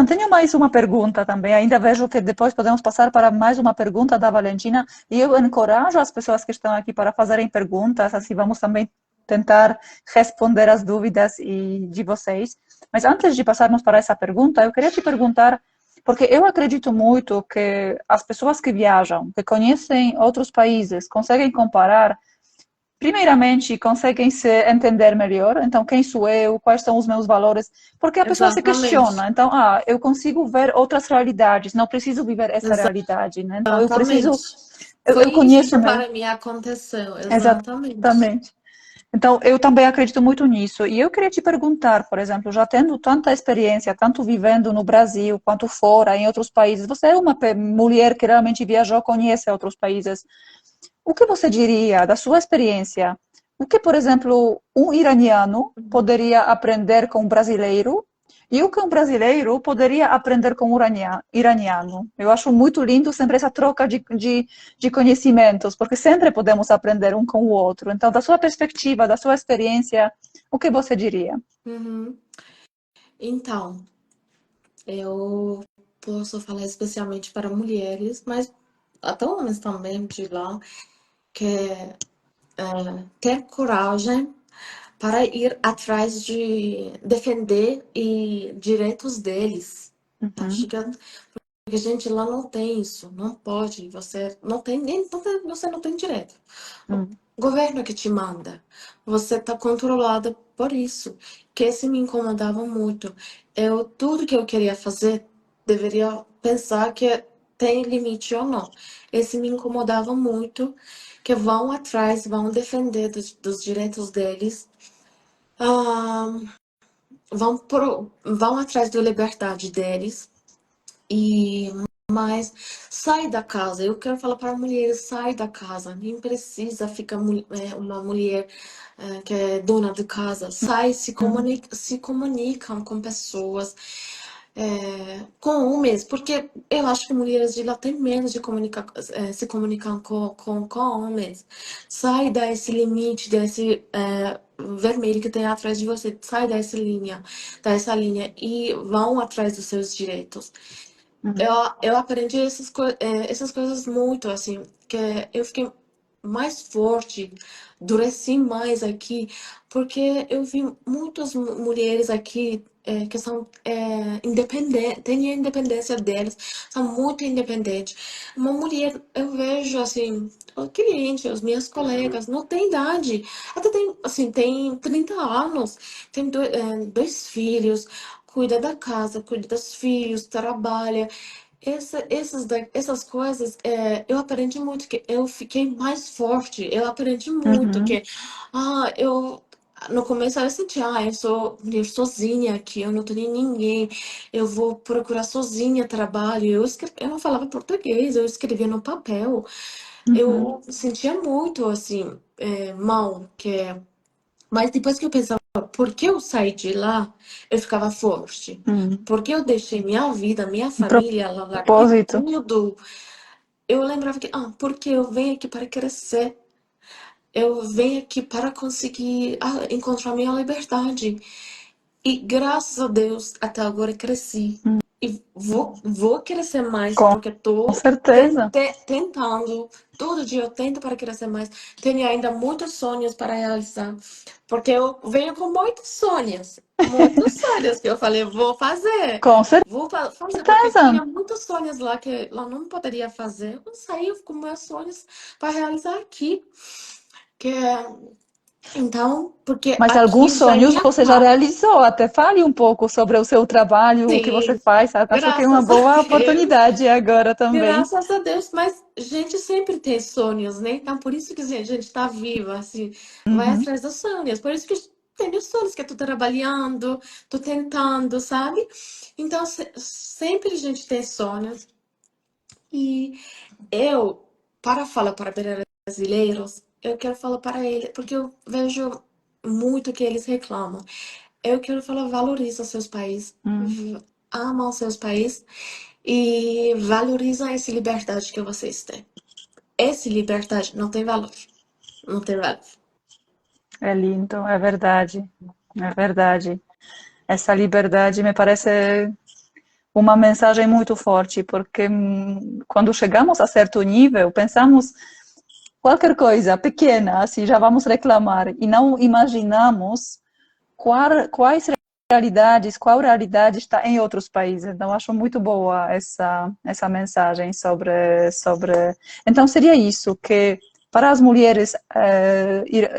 tenho mais uma pergunta também. Ainda vejo que depois podemos passar para mais uma pergunta da Valentina. E eu encorajo as pessoas que estão aqui para fazerem perguntas, assim vamos também tentar responder as dúvidas de vocês. Mas antes de passarmos para essa pergunta, eu queria te perguntar, porque eu acredito muito que as pessoas que viajam, que conhecem outros países, conseguem comparar. Primeiramente, conseguem se entender melhor. Então, quem sou eu? Quais são os meus valores? Porque a pessoa se Exatamente. questiona. Então, eu consigo ver outras realidades, não preciso viver essa realidade, né? Então, eu preciso, Exatamente. eu, Foi eu isso que conheço meu. para mim aconteceu, exatamente. Exatamente. Então, eu também acredito muito nisso. E eu queria te perguntar, por exemplo, já tendo tanta experiência, tanto vivendo no Brasil quanto fora, em outros países, você é uma mulher que realmente viajou, conhece outros países. O que você diria da sua experiência? O que, por exemplo, um iraniano poderia aprender com um brasileiro e o que um brasileiro poderia aprender com um iraniano? Eu acho muito lindo sempre essa troca de conhecimentos, porque sempre podemos aprender um com o outro. Então, da sua perspectiva, da sua experiência, o que você diria? Uhum. Então, eu posso falar especialmente para mulheres, mas até homens também de lá, que ter coragem para ir atrás de defender e direitos deles. Acho Uhum, que porque a gente lá não tem isso, não pode, você não tem nem, você não tem direito. O uhum, governo que te manda, você está controlada por isso, que esse me incomodava muito. Tudo que eu queria fazer, deveria pensar que tem limite ou não. Esse me incomodava muito, que vão atrás, vão defender dos direitos deles, ah, vão atrás da liberdade deles, e Mas sai da casa. Eu quero falar para mulheres, sai da casa. Nem precisa ficar uma mulher que é dona de casa. Sai, Uhum. se comunicam com pessoas, com homens, porque eu acho que mulheres de lá têm medo de se comunicar com homens. Sai desse limite, desse vermelho que tem atrás de você. Sai dessa linha e vão atrás dos seus direitos. Uhum. Eu aprendi essas coisas muito, assim, que eu fiquei mais forte, endureci mais aqui, porque eu vi muitas mulheres aqui que são independentes, têm a independência deles, são muito independentes. Uma mulher, eu vejo, assim, o cliente, os meus colegas, não tem idade, até tem, assim, tem 30 anos, tem dois filhos, cuida da casa, cuida dos filhos, trabalha. Essas coisas, eu aprendi muito, que eu fiquei mais forte, eu aprendi muito Uhum. que, eu, no começo eu sentia, eu sou mulher sozinha aqui, eu não tenho ninguém, eu vou procurar sozinha trabalho, eu não falava português, eu escrevia no papel, Uhum. eu sentia muito, assim, mal, mas depois que eu pensava, por que eu saí de lá, eu ficava forte. Uhum. Porque eu deixei minha vida, minha Um família, lá, larguei propósito. tudo. Eu lembrava que, porque eu venho aqui para crescer. Eu venho aqui para conseguir encontrar minha liberdade. E graças a Deus, até agora eu cresci. Uhum. E vou crescer mais, Com porque estou certeza. tentando. Todo dia eu tento para crescer mais. Tenho ainda muitos sonhos para realizar. Porque eu venho com muitos sonhos. Muitos sonhos que eu falei, vou fazer. Com Vou fazer, porque eu certeza. tinha muitos sonhos lá que lá não poderia fazer. Eu saí com meus sonhos para realizar aqui. Que então, porque Mas alguns aqui já é sonhos minha você já casa. realizou. Até fale um pouco sobre o seu trabalho, o que você Sim, faz. Acho que é uma graças a boa Deus. oportunidade agora também. Graças a Deus, mas gente sempre tem sonhos, né? Então, por isso que a gente está viva, assim, vai Uhum. atrás dos sonhos. Por isso que tem os sonhos que eu tô trabalhando, tô tentando, sabe? Então, sempre a gente tem sonhos. E eu, para falar para brasileiros, eu quero falar para eles, porque eu vejo muito que eles reclamam. Eu quero falar, valoriza seus países, Hum. ama os seus países e valoriza essa liberdade que vocês têm. Essa liberdade não tem valor, não tem valor. É lindo, é verdade. É verdade. Essa liberdade me parece uma mensagem muito forte, porque quando chegamos a certo nível, pensamos qualquer coisa pequena, assim, já vamos reclamar, e não imaginamos quais realidades, qual realidade está em outros países. Então, acho muito boa essa mensagem sobre. Então, seria isso, que para as mulheres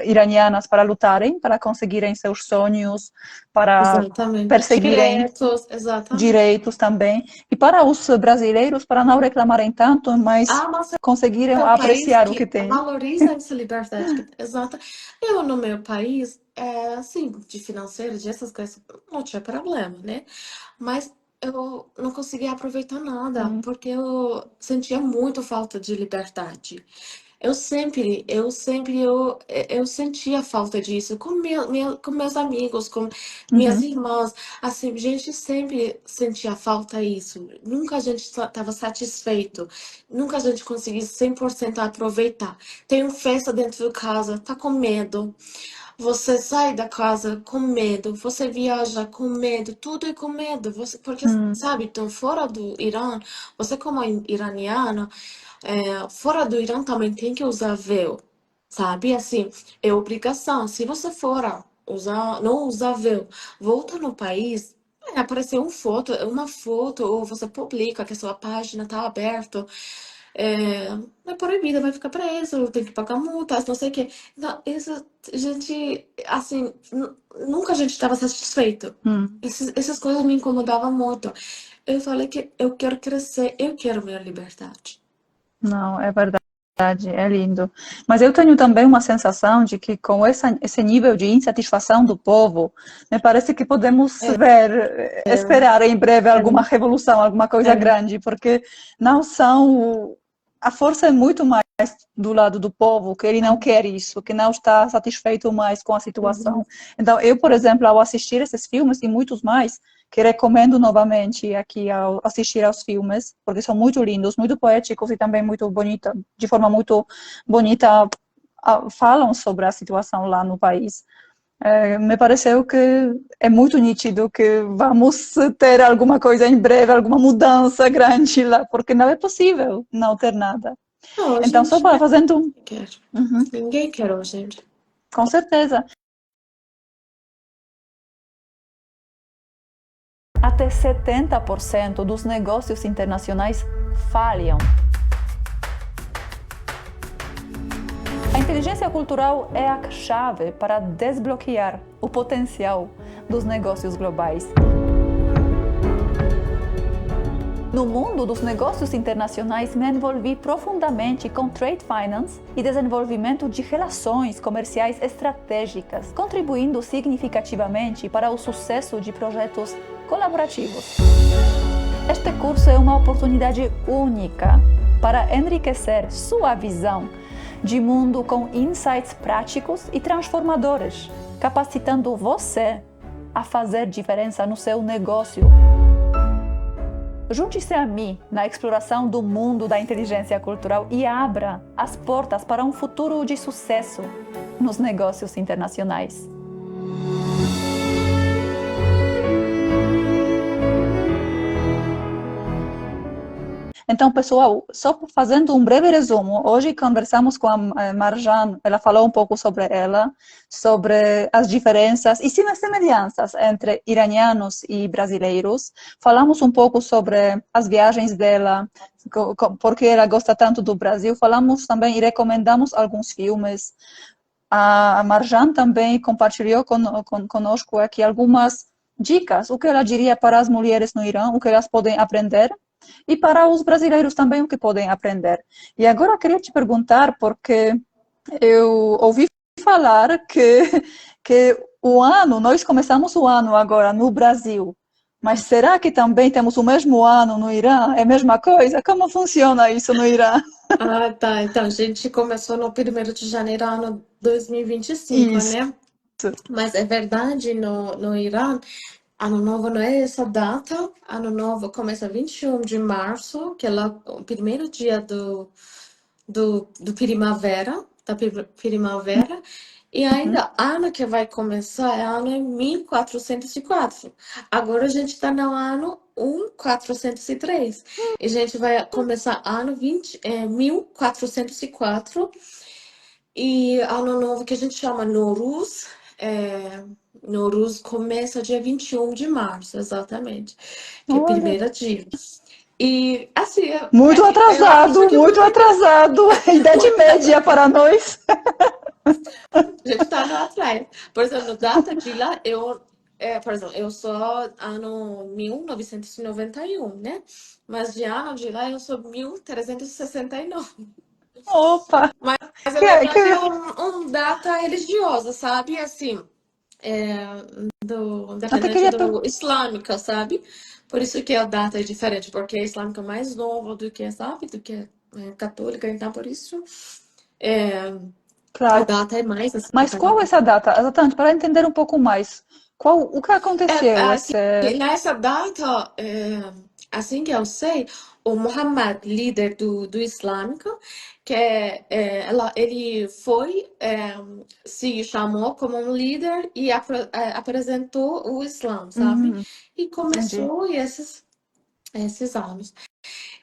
iranianas, para lutarem, para conseguirem seus sonhos, para Exatamente. perseguirem Diretos, exatamente. direitos também, e para os brasileiros, para não reclamarem tanto, mas Ama conseguirem seu país apreciar o que que têm. valoriza essa liberdade. Exato. Eu, no meu país, assim, de financeiro, de essas coisas, não tinha problema, né? Mas eu não conseguia aproveitar nada, Hum. porque eu sentia muito falta de liberdade. Eu sentia falta disso com, com meus amigos, com minhas Uhum. irmãs. Assim, a gente sempre sentia falta disso. Nunca a gente estava satisfeito. Nunca a gente conseguia 100% aproveitar. Tem festa dentro de casa, tá com medo. Você sai da casa com medo, você viaja com medo, tudo é com medo. Porque, Hum. sabe, então fora do Irã, você como iraniana, fora do Irã também tem que usar véu, sabe? Assim, é obrigação. Se você for não usar véu, volta no país, aparecer uma foto, ou você publica que a sua página está aberta, é proibida, vai ficar preso, tem que pagar multas, não sei o quê. Então, isso, gente, assim, nunca a gente estava satisfeito. Hum. Essas coisas me incomodavam muito. Eu falei que eu quero crescer, eu quero minha liberdade. Não, é verdade. É lindo. Mas eu tenho também uma sensação de que com esse nível de insatisfação do povo, me parece que podemos É, esperar em breve é, alguma revolução, alguma coisa é. grande, porque não são, a força é muito mais do lado do povo, que ele não quer isso, que não está satisfeito mais com a situação. Uhum. Então, eu, por exemplo, ao assistir esses filmes e muitos mais, que recomendo novamente aqui ao assistir aos filmes, porque são muito lindos, muito poéticos e também muito bonita, de forma muito bonita, falam sobre a situação lá no país. Me pareceu que é muito nítido que vamos ter alguma coisa em breve, alguma mudança grande lá, porque não é possível não ter nada. Não, a Então, só gente para fazendo, quer. uhum, Ninguém quer hoje, gente. com certeza. Até 70% dos negócios internacionais falham. A inteligência cultural é a chave para desbloquear o potencial dos negócios globais. No mundo dos negócios internacionais, me envolvi profundamente com trade finance e desenvolvimento de relações comerciais estratégicas, contribuindo significativamente para o sucesso de projetos colaborativos. Este curso é uma oportunidade única para enriquecer sua visão de mundo com insights práticos e transformadores, capacitando você a fazer diferença no seu negócio. Junte-se a mim na exploração do mundo da inteligência cultural e abra as portas para um futuro de sucesso nos negócios internacionais. Então, pessoal, só fazendo um breve resumo, hoje conversamos com a Marjan, ela falou um pouco sobre ela, sobre as diferenças e semelhanças entre iranianos e brasileiros. Falamos um pouco sobre as viagens dela, porque ela gosta tanto do Brasil. Falamos também e recomendamos alguns filmes. A Marjan também compartilhou conosco aqui algumas dicas, o que ela diria para as mulheres no Irã, o que elas podem aprender. E para os brasileiros também o que podem aprender. E agora eu queria te perguntar, porque eu ouvi falar que o ano, nós começamos o ano agora no Brasil, mas será que também temos o mesmo ano no Irã? É a mesma coisa? Como funciona isso no Irã? Ah, tá. Então, a gente começou no 1º de janeiro, ano 2025, Isso. né? Mas é verdade, no Irã, Ano Novo não é essa data. Ano Novo começa 21 de março, que é lá o primeiro dia do primavera, primavera. E Uhum. ainda, ano que vai começar é ano em 1404. Agora a gente está no ano 1403. E a gente vai começar ano 1404. E ano novo que a gente chama Nowruz. Nowruz começa dia 21 de março, exatamente. Que é o Olha, primeiro dia. E assim, eu acho muito que é muito atrasado. Idade média para nós. A gente tá lá atrás. Por exemplo, data de lá, por exemplo, eu sou ano 1991, né? Mas de ano de lá eu sou 1369. Opa! Mas na Que... verdade é data religiosa, sabe? Assim, é, Até independente queria do islâmica, sabe? Por isso que a data é diferente, porque a islâmica é mais nova do que, sabe? Do que católica, então por isso a Claro. data é mais assim, Mas qual é essa data? Exatamente, para entender um pouco mais. O que aconteceu? Assim, nessa data, assim que eu sei, o Muhammad, líder do Islâmico, ele foi, se chamou como um líder e apresentou o Islã, sabe? E Entendi. começou esses anos.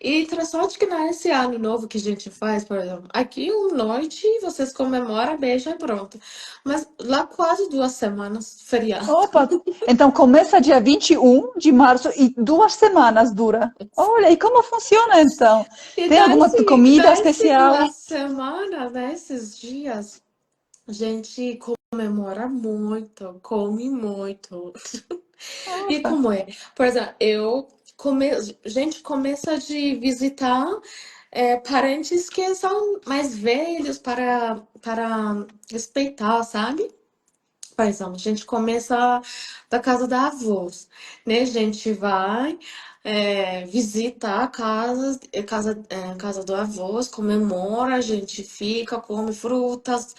E interessante que nesse ano novo que a gente faz, por exemplo, aqui uma noite vocês comemoram, beija e pronto. Mas lá quase 2 semanas feriado. Opa! Então começa dia 21 de março e 2 semanas dura. Olha, e como funciona então? E Tem alguma comida nesse especial? 2 semanas, nesses dias, a gente comemora muito, come muito. E Nossa. como é? Por exemplo, a gente começa de visitar parentes que são mais velhos para respeitar, sabe? Por exemplo, a gente começa da casa da avós, né? A gente vai, visita a casa do avós, comemora, a gente fica, come frutas,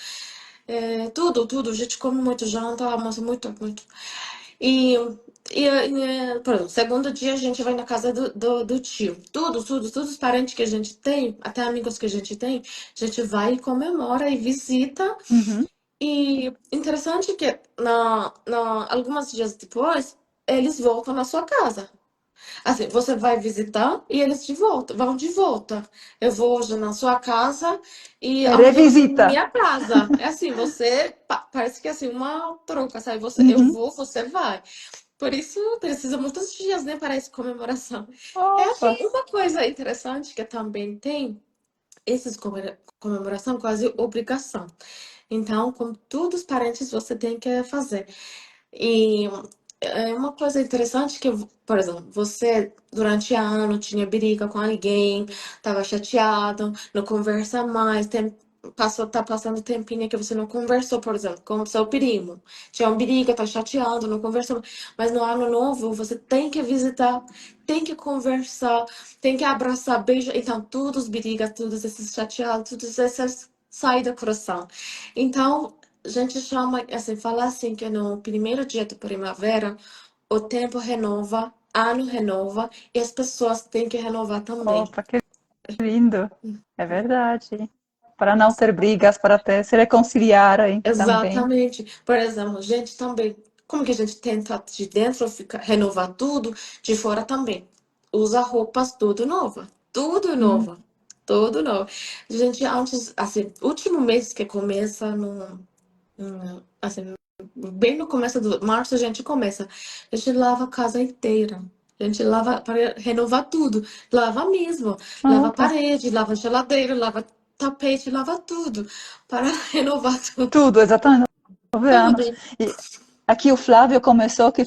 tudo. A gente come muito, janta, almoça muito, muito. E, por exemplo, segundo dia a gente vai na casa do tio. Todos os parentes que a gente tem, até amigos que a gente vai e comemora e visita. Uhum. E interessante que alguns dias depois, eles voltam na sua casa. Assim, você vai visitar e eles vão de volta. Eu vou hoje na sua casa e amanhã você vai na Revisita. minha casa. É assim, parece que é assim, uma troca, sabe? Eu Uhum. vou, você vai. Por isso precisa muitos dias, né, para essa comemoração. Opa. Uma coisa interessante que também tem, essas comemoração quase obrigação. Então, com todos os parentes você tem que fazer. E é uma coisa interessante que, por exemplo, você durante ano tinha briga com alguém, estava chateado, não conversa mais, tá passando tempinho que você não conversou, por exemplo, com seu primo. Tinha uma briga, tá chateado, não conversou. Mas no ano novo você tem que visitar, tem que conversar, tem que abraçar, beijar. Então, todos os brigas, todos esses chateados, todos esses saem do coração. Então, a gente chama, assim, fala assim que no primeiro dia de primavera o tempo renova, ano renova e as pessoas têm que renovar também. Opa, que lindo. É verdade. Para não ter brigas, para ter, se reconciliarem também. Exatamente. Por exemplo, a gente também, como que a gente tenta de dentro renovar tudo, de fora também. Usa roupas tudo nova, tudo Hum. nova, tudo novo. A gente antes, assim, último mês que começa no, assim, bem no começo do março a gente começa. A gente lava a casa inteira. A gente lava para renovar tudo. Lava mesmo. Lava a Opa. parede, lava a geladeira, lava tapete, lava tudo. Para renovar tudo. Tudo, exatamente. 9 anos. Tudo. E aqui o Flávio começou que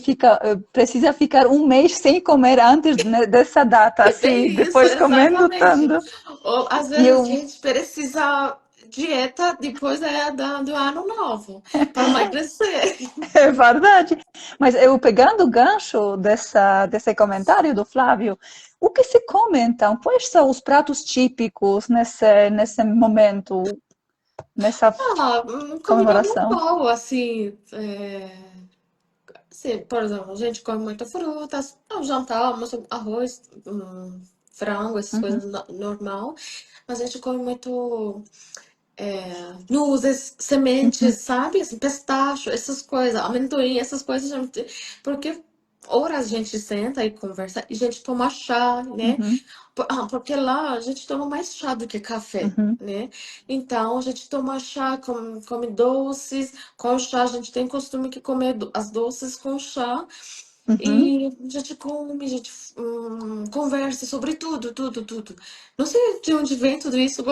precisa ficar um mês sem comer antes, né, dessa data, É assim, bem isso, depois comendo exatamente. tanto. Ou, às E vezes a eu, gente precisa dieta depois do ano novo para emagrecer. é verdade. Mas eu pegando o gancho desse comentário do Flávio, o que se come então? Quais são os pratos típicos nesse momento, nessa Comida comemoração? normal, assim, por exemplo, a gente come muita frutas, jantar, almoço, arroz, frango, essas Uhum, coisas normal. Mas a gente come muito nuzes, sementes, uhum, sabe? Assim, pistacho, essas coisas, amendoim, essas coisas. Porque horas a gente senta e conversa e a gente toma chá, né? uhum, Porque lá a gente toma mais chá do que café, uhum, né? Então a gente toma chá, come doces, com chá, a gente tem costume que comer as doces com chá. uhum. E a gente come, a gente conversa sobre tudo. Não sei de onde vem tudo isso.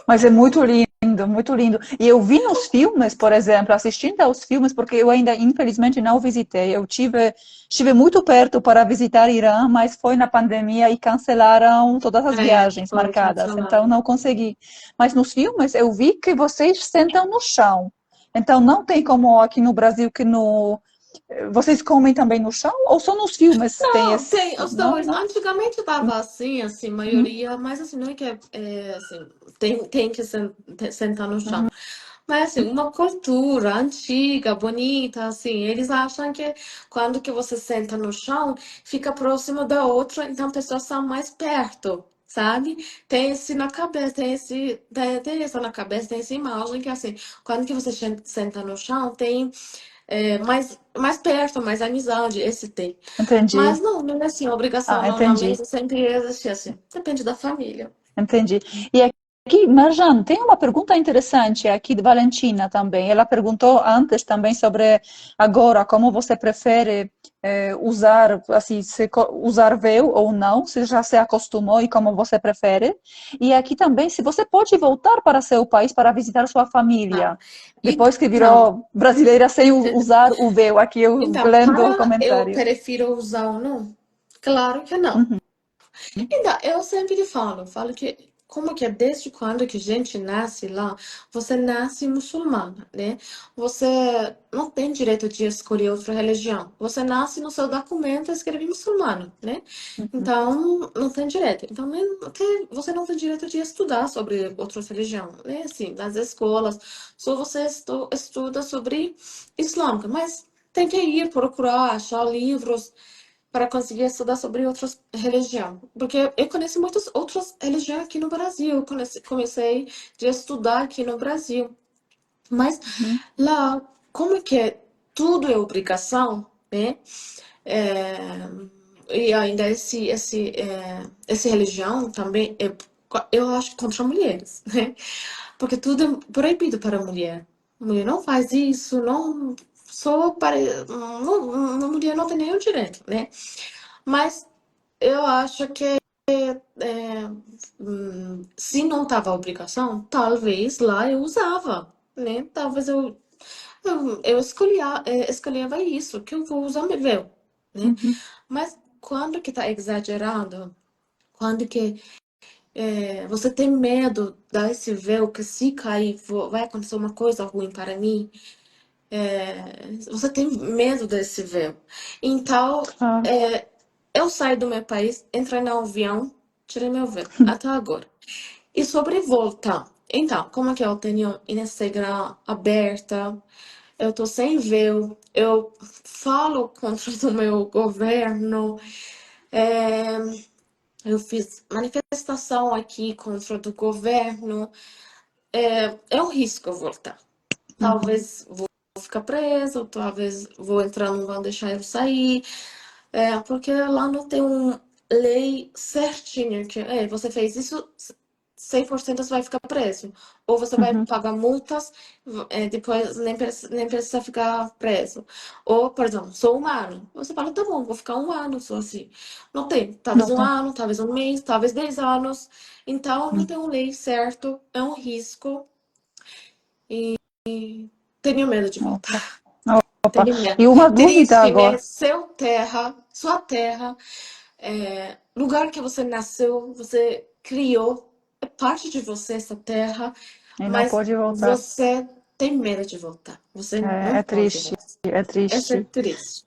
Mas é muito lindo, muito lindo. E eu vi nos filmes, por exemplo, assistindo aos filmes, porque eu ainda, infelizmente, não visitei. Estive muito perto para visitar Irã, mas foi na pandemia e cancelaram todas as viagens Foi marcadas, então cancelado. não consegui. Mas nos filmes eu vi que vocês sentam no chão. Então não tem como aqui no Brasil que no... Vocês comem também no chão? Ou só nos filmes tem Não, tem esse... os Não, dois. não? Antigamente tava assim, Uhum, maioria, mas assim, não é que assim, tem que sentar no chão. uhum, Mas assim, uma cultura antiga, bonita, assim, eles acham que quando que você senta no chão, fica próximo da outra, então as pessoas são mais perto, sabe? Tem esse na cabeça, tem isso na cabeça, tem essa imagem que assim, quando que você senta no chão, tem mais perto, mais amizade, esse tem. entendi. Mas não é assim, obrigação Ah, não, na entendi. mesa sempre existe assim. Depende da família. Entendi. E aqui, Marjan, tem uma pergunta interessante aqui de Valentina também. Ela perguntou antes também sobre agora como você prefere usar, assim, usar véu ou não, se já se acostumou e como você prefere. E aqui também, se você pode voltar para seu país para visitar sua Tá. família, depois que Então, virou brasileira sem usar o véu. Aqui eu então, lendo o para eu comentário. prefiro usar ou não? Claro que não. Uhum, Então, eu sempre falo que como que é desde quando que a gente nasce lá, você nasce muçulmana, né? Você não tem direito de escolher outra religião. Você nasce no seu documento escreve muçulmano, né? Uhum. Então, não tem direito. Então, você não tem direito de estudar sobre outra religião, né? Assim, nas escolas, só você estuda sobre islâmica, mas tem que ir procurar, achar livros para conseguir estudar sobre outras religiões. Porque eu conheço muitas outras religiões aqui no Brasil. Eu comecei a estudar aqui no Brasil. Mas Uhum. lá, como é que é? Tudo é obrigação, né? É, e ainda essa religião também é, eu acho, contra mulheres, né? Porque tudo é proibido para a mulher. A mulher não faz isso, não só para. Não, a mulher não tem nenhum direito, né? Mas eu acho que é, se não tava obrigação, talvez lá eu usava, né? Talvez eu escolhia isso, que eu vou usar meu véu, né? Uhum. Mas quando que tá exagerado, quando que você tem medo desse véu, que se cair vai acontecer uma coisa ruim para mim, você tem medo desse véu. Então, Claro. eu saí do meu país, entrei no avião, tirei meu véu, até agora. E sobre volta, então, como é que eu tenho Instagram aberta, eu tô sem véu, eu falo contra o meu governo, é, eu fiz manifestação aqui contra o governo, é um risco eu voltar. Uhum. Talvez vou ficar preso, talvez vou entrar, não vão deixar eu sair. Porque lá não tem uma lei certinha que você fez isso, 100% você vai ficar preso. Ou você vai Uhum. pagar multas, depois nem precisa ficar preso. Ou, por exemplo, sou humano. Você fala, tá bom, vou ficar um ano só assim. Não tem. Talvez Não um tem. ano, talvez um mês, talvez 10 anos. Então, não Uhum. tem uma lei certa, é um risco. Tenho medo de Opa. voltar. Opa. Tenho medo. E uma dúvida Triste, né? agora. Seu terra, sua terra, lugar que você nasceu, você criou, é parte de você essa terra, E não mas pode voltar. você tem medo de voltar. Você É, não é pode triste, mais. é Essa é triste. triste.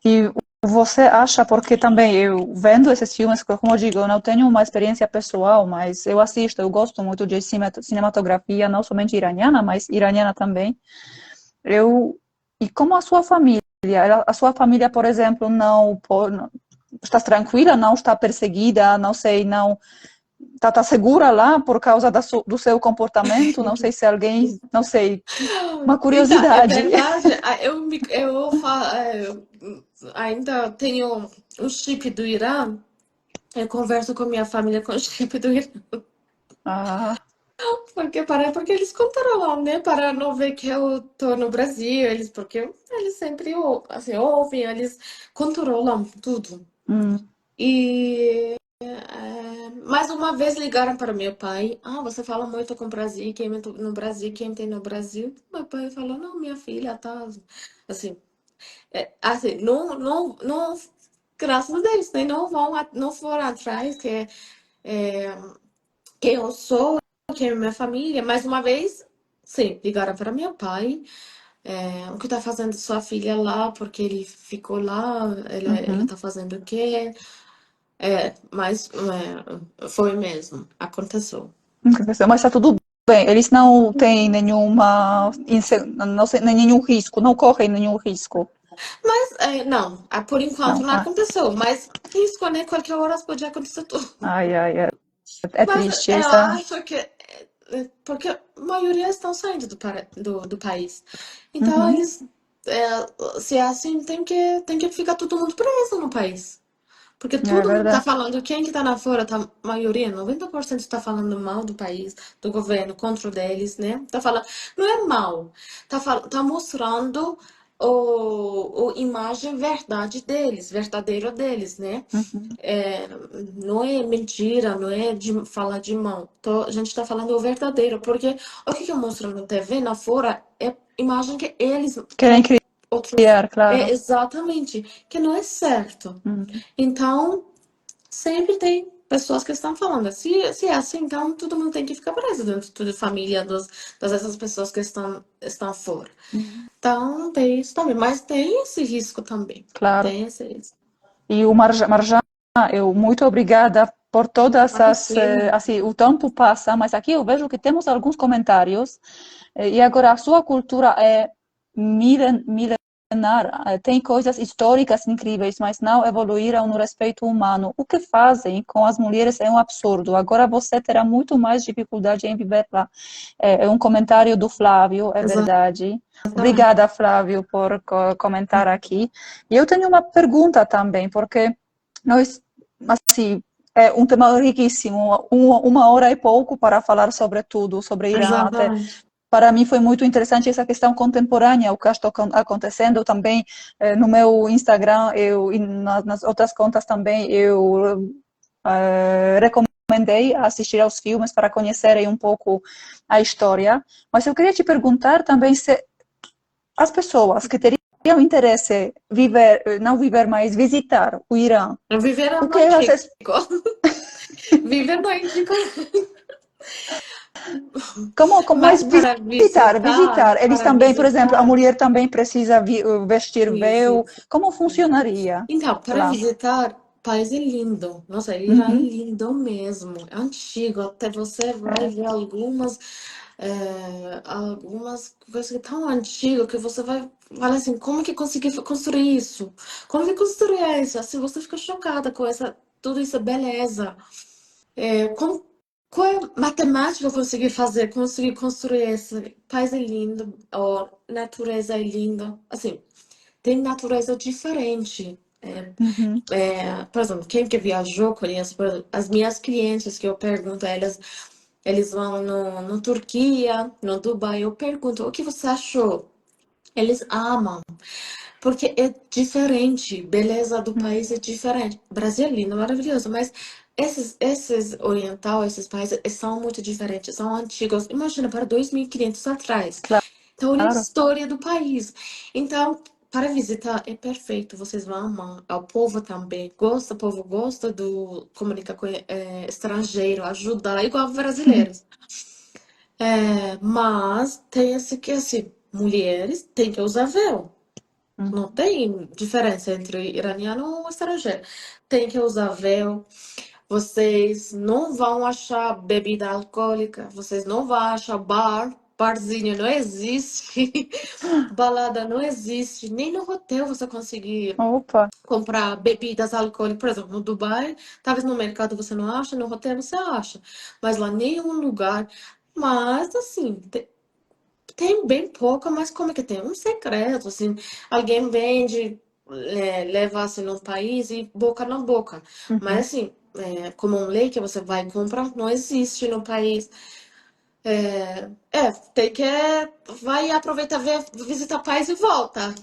E você acha, porque também eu vendo esses filmes, como eu digo, eu não tenho uma experiência pessoal, mas eu assisto, eu gosto muito de cinematografia, não somente iraniana, mas iraniana também. Eu, e como a sua família, a sua família, por exemplo, não está tranquila, não está perseguida, não sei, não está segura lá por causa do seu comportamento, não sei se alguém, não sei, uma Então, é curiosidade. verdade, eu ainda tenho um chip do Irã, eu converso com minha família com o chip do Irã. Ah, Porque eles controlam, né? Para não ver que eu tô no Brasil, porque eles sempre assim, ouvem, eles controlam tudo. hum, E mais uma vez ligaram para meu pai. Ah, você fala muito com o Brasil, no Brasil, quem tem no Brasil? Meu pai falou, não, minha filha tá assim, assim, não, graças a Deus, né? Não foram atrás é, que eu sou, que é minha família. Mais uma vez, sim, ligaram para meu pai. O que tá fazendo sua filha lá? Porque ele ficou lá, ele uhum. tá fazendo o quê? Mas foi mesmo, aconteceu. Mas está tudo bem, eles não têm nenhuma, não sei, nenhum risco, não correm nenhum risco. Mas, não, por enquanto Não, não aconteceu. Mas risco, né? Qualquer hora pode acontecer tudo. é Mas triste eu essa. acho que porque a maioria estão saindo do país. Então, Uhum, eles, se é assim, tem que ficar todo mundo preso no país. Porque é todo mundo tá verdade. falando, quem que tá lá fora, tá, a maioria, 90% tá falando mal do país, do governo, contra o deles, né? Tá falando, não é mal, tá mostrando o imagem verdade deles, verdadeiro deles, né? Uhum, É, não é mentira, não é de falar de mal. A gente tá falando o verdadeiro, porque o que eu mostro na TV, lá fora, é imagem que eles querem outros, criar, claro. exatamente, que não é certo. Uhum, Então, sempre tem pessoas que estão falando. Se é assim, então todo mundo tem que ficar preso dentro da família dessas pessoas que estão fora. Uhum. Então, tem isso também. Mas tem esse risco também. Claro. Tem esse risco. E o Marjan, eu muito obrigada por todas as, Imagina. assim, o tempo passa, mas aqui eu vejo que temos alguns comentários, e agora a sua cultura é milenar, tem coisas históricas incríveis, mas não evoluíram no respeito humano. O que fazem com as mulheres é um absurdo. Agora você terá muito mais dificuldade em viver lá. É um comentário do Flávio, é verdade. Exatamente. Obrigada, Flávio, por comentar aqui. E eu tenho uma pergunta também, porque nós, assim, é um tema riquíssimo, uma hora e pouco para falar sobre tudo, sobre Irã. Até Exatamente. para mim foi muito interessante essa questão contemporânea, o que está acontecendo também no meu Instagram, e nas outras contas também, eu recomendei assistir aos filmes para conhecerem um pouco a história. Mas eu queria te perguntar também se as pessoas que teriam interesse não viver, mas visitar o Irã, Viver o no que Antigo. vocês, Viver no Antigo. como Mas mais para visitar, eles para também, por exemplo, a visitar, mulher também precisa vestir isso. véu, como funcionaria Então, para lá? visitar, o país é lindo. Nossa, Irã é Uhum. lindo mesmo. É antigo. Até você vai ver algumas coisas que tão antigas que você vai falar assim, como que conseguiu construir isso? Como que construir isso? Assim, você fica chocada com tudo isso, beleza. Qual matemática eu consegui fazer? Consegui construir esse país é lindo, a natureza é linda. Assim, tem natureza diferente. Uhum. Por exemplo, quem que viajou conhece, por exemplo, as minhas clientes que eu pergunto a elas, eles vão no Turquia, no Dubai, eu pergunto, o que você achou? Eles amam, porque é diferente, beleza do país é diferente. Brasil é lindo, maravilhoso, mas esses oriental, esses países são muito diferentes, são antigos. Imagina, para 2.500 atrás. Então, olha a Claro. história do país. Então, para visitar é perfeito, vocês vão amar. O povo também gosta, o povo gosta do comunicar com estrangeiro, ajudar, igual brasileiros. Mas tem esse que, assim, mulheres têm que usar véu. Não Uhum. tem diferença entre iraniano ou estrangeiro. Tem que usar véu. Vocês não vão achar bebida alcoólica. Vocês não vão achar barzinho não existe. Balada não existe. Nem no hotel você conseguir Opa. comprar bebidas alcoólicas. Por exemplo, no Dubai, talvez no mercado você não acha, no hotel você acha. Mas lá nenhum lugar. Mas, assim, tem bem pouco, mas como é que tem? Um secreto, assim. Alguém vende, leva assim no país e boca na boca. Uhum. Mas assim, como um lei que você vai comprar, não existe no país. Tem que vai aproveitar, visita o país e volta.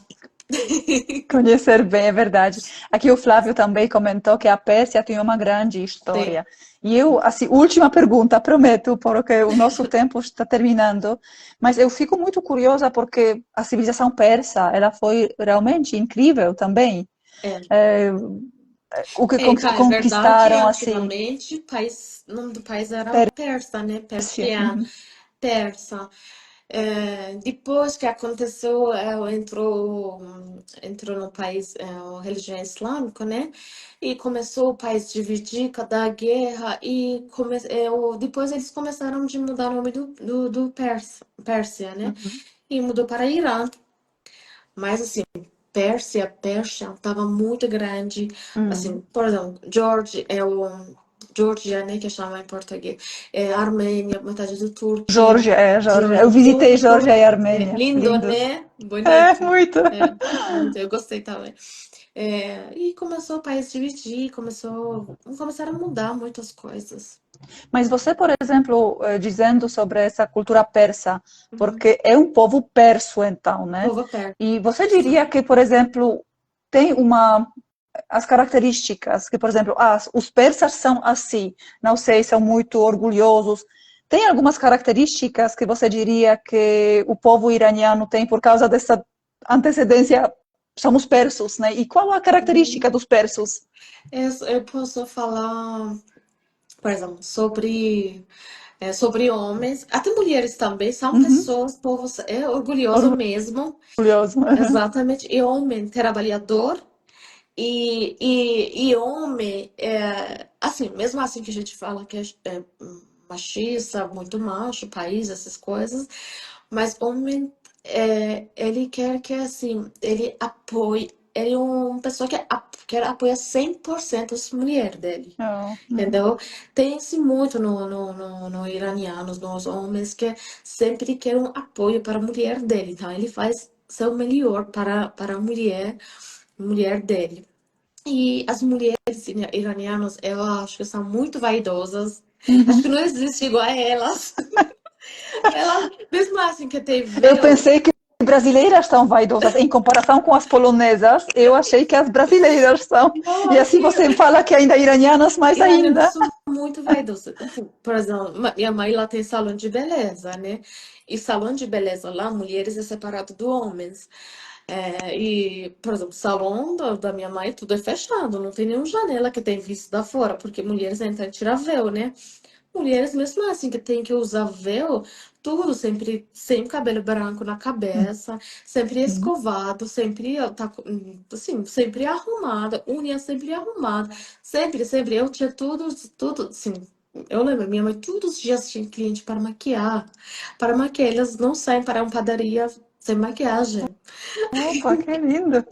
Conhecer bem, é verdade. Aqui o Flávio também comentou que a Pérsia tem uma grande Tem. história. E eu, assim, última pergunta, prometo, porque o nosso tempo está terminando, mas eu fico muito curiosa porque a civilização persa, ela foi realmente incrível também. É. É, o que Tá, é verdade que conquistaram, assim, antigamente o nome do país era persa, né? Pérsia. Persiano, Uhum. persa. Depois que aconteceu, entrou no país a religião islâmica, né? E começou o país dividir, cada guerra, e depois eles começaram de mudar o nome do Pérsia, né? Uhum. E mudou para Irã. Mas assim, Pérsia estava muito grande. Assim, Uhum. por exemplo, Geórgia, né, que chama em português. Armênia, metade do Turquia. Geórgia, é, Geórgia. Eu Geórgia, visitei tudo. Geórgia e Armênia. Lindo, Lindos. né? É, Bonito. muito. Muito, eu gostei também. E começou o país dividir, começaram a mudar muitas coisas. Mas você, por exemplo, dizendo sobre essa cultura persa, Uhum. porque é um povo perso, então, né? Povo perto. E você diria que, por exemplo, tem as características que, por exemplo, os persas são assim, não sei, são muito orgulhosos. Tem algumas características que você diria que o povo iraniano tem por causa dessa antecedência somos persos, né? E qual a característica dos persos? Eu posso falar, por exemplo, sobre homens, até mulheres também, são Uhum. pessoas, povos, orgulhoso mesmo, Orgulhoso. exatamente, e homem trabalhador, e homem, assim, mesmo assim que a gente fala que é machista, muito macho, país, essas coisas, mas homem, ele quer que, assim, ele apoie, ele é uma pessoa que quer apoiar 100% as mulheres dele. Oh, uhum. Entendeu? Tem-se muito no iranianos, nos homens, que sempre quer um apoio para a mulher dele. Então, ele faz seu melhor para a mulher dele. E as mulheres iranianas, eu acho que são muito vaidosas. Acho que Uhum. não existe igual a elas. Elas, mesmo assim que tem Eu véu, pensei que brasileiras são vaidosas em comparação com as polonesas. Eu achei que as brasileiras são. não, E assim aqui, você fala que ainda iranianas mais iranianos ainda. são muito vaidosos. Por exemplo, minha mãe lá tem salão de beleza, né? E salão de beleza lá, mulheres é separado do homens. E, por exemplo, o salão da minha mãe, tudo é fechado, não tem nenhuma janela que tem vista fora, porque mulheres entram e tiram véu, né? Mulheres, mesmo assim, que tem que usar véu, tudo sempre sem cabelo branco na cabeça, sempre Uhum. escovado, sempre, assim, sempre arrumada, unha sempre arrumada, sempre, eu tinha tudo, assim, eu lembro, minha mãe todos os dias tinha cliente para maquiar, elas não saem para uma padaria sem maquiagem. Opa, que lindo.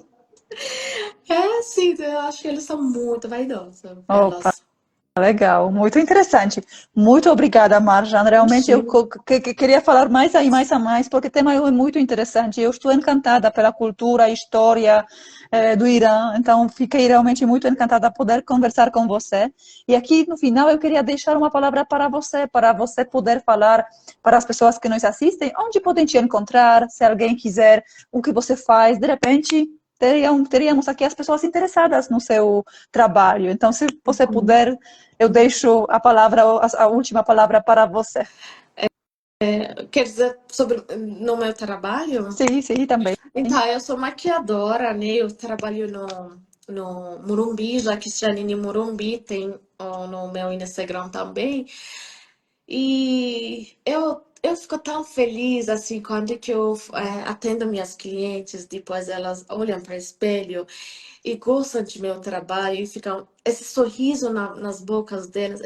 É, sim, eu acho que eles são muito vaidosos, Opa. elas. Legal, muito interessante. Muito obrigada, Marjan. Realmente eu Imagina. queria falar mais e mais a mais, porque o tema é muito interessante. Eu estou encantada pela cultura, história do Irã, então fiquei realmente muito encantada de poder conversar com você. E aqui no final eu queria deixar uma palavra para você poder falar para as pessoas que nos assistem, onde podem te encontrar, se alguém quiser, o que você faz, de repente. Teríamos aqui as pessoas interessadas no seu trabalho. Então, se você puder, eu deixo a palavra, a última palavra para você. Quer dizer, sobre no meu trabalho? Sim, sim, também. Então, eu sou maquiadora, né? Eu trabalho no Morumbi, já que Janine Morumbi tem no meu Instagram também. E eu fico tão feliz, assim, quando que eu atendo minhas clientes, depois elas olham para o espelho e gostam de meu trabalho e ficam esse sorriso nas bocas delas.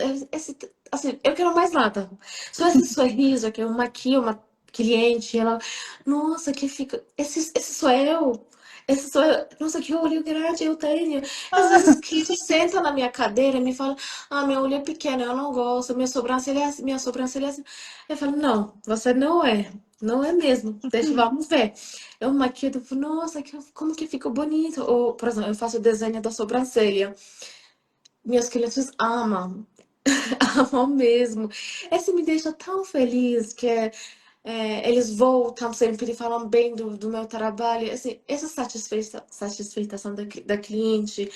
Assim, eu quero mais nada. Só esse sorriso que eu maquio uma cliente, ela, nossa, que fica, esse sou eu. Esse sou eu. Nossa, que olho grande eu tenho. Às vezes que senta na minha cadeira e me fala, meu olho é pequeno, eu não gosto, minha sobrancelha é assim. Eu falo, não, você não é. Não é mesmo. Vamos ver. Eu maquio, eu falo, nossa, como que ficou bonito. Ou, por exemplo, eu faço o desenho da sobrancelha. Minhas clientes amam. Amam mesmo. Esse me deixa tão feliz que eles voltam sempre e falam bem do meu trabalho. Assim, essa satisfação da cliente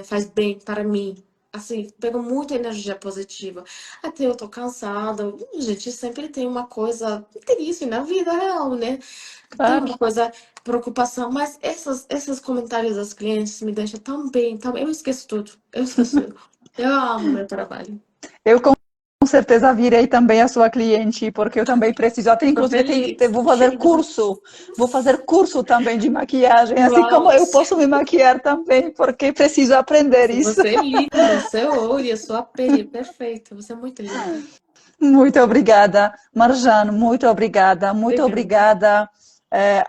faz bem para mim. Assim, pego muita energia positiva. Até eu tô cansada. Gente, sempre tem uma coisa triste na vida real, né? Tem Claro. uma coisa, preocupação, mas esses comentários das clientes me deixam tão bem, tão bem. Eu esqueço tudo. Eu esqueço tudo. Eu amo meu trabalho. Eu com certeza virei também a sua cliente, porque eu também preciso. Até Tô inclusive feliz. vou fazer curso também de maquiagem, assim como eu Vamos. posso me maquiar também, porque preciso aprender isso. Você é linda, seu olho, sua pele, perfeito. Você é muito linda. Muito obrigada, Marjan, muito obrigada, muito Obrigada. obrigada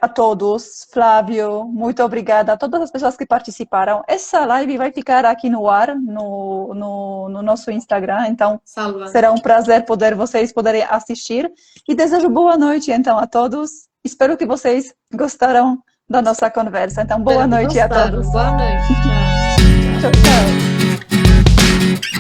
a todos. Flávio, muito obrigada a todas as pessoas que participaram. Essa live vai ficar aqui no ar, no nosso Instagram, então Salva. será um prazer poder vocês poderem assistir. E desejo boa noite, então, a todos. Espero que vocês gostaram da nossa conversa. Então, boa Espero que noite a todos. gostaram. Boa noite. Tchau. Tchau, tchau.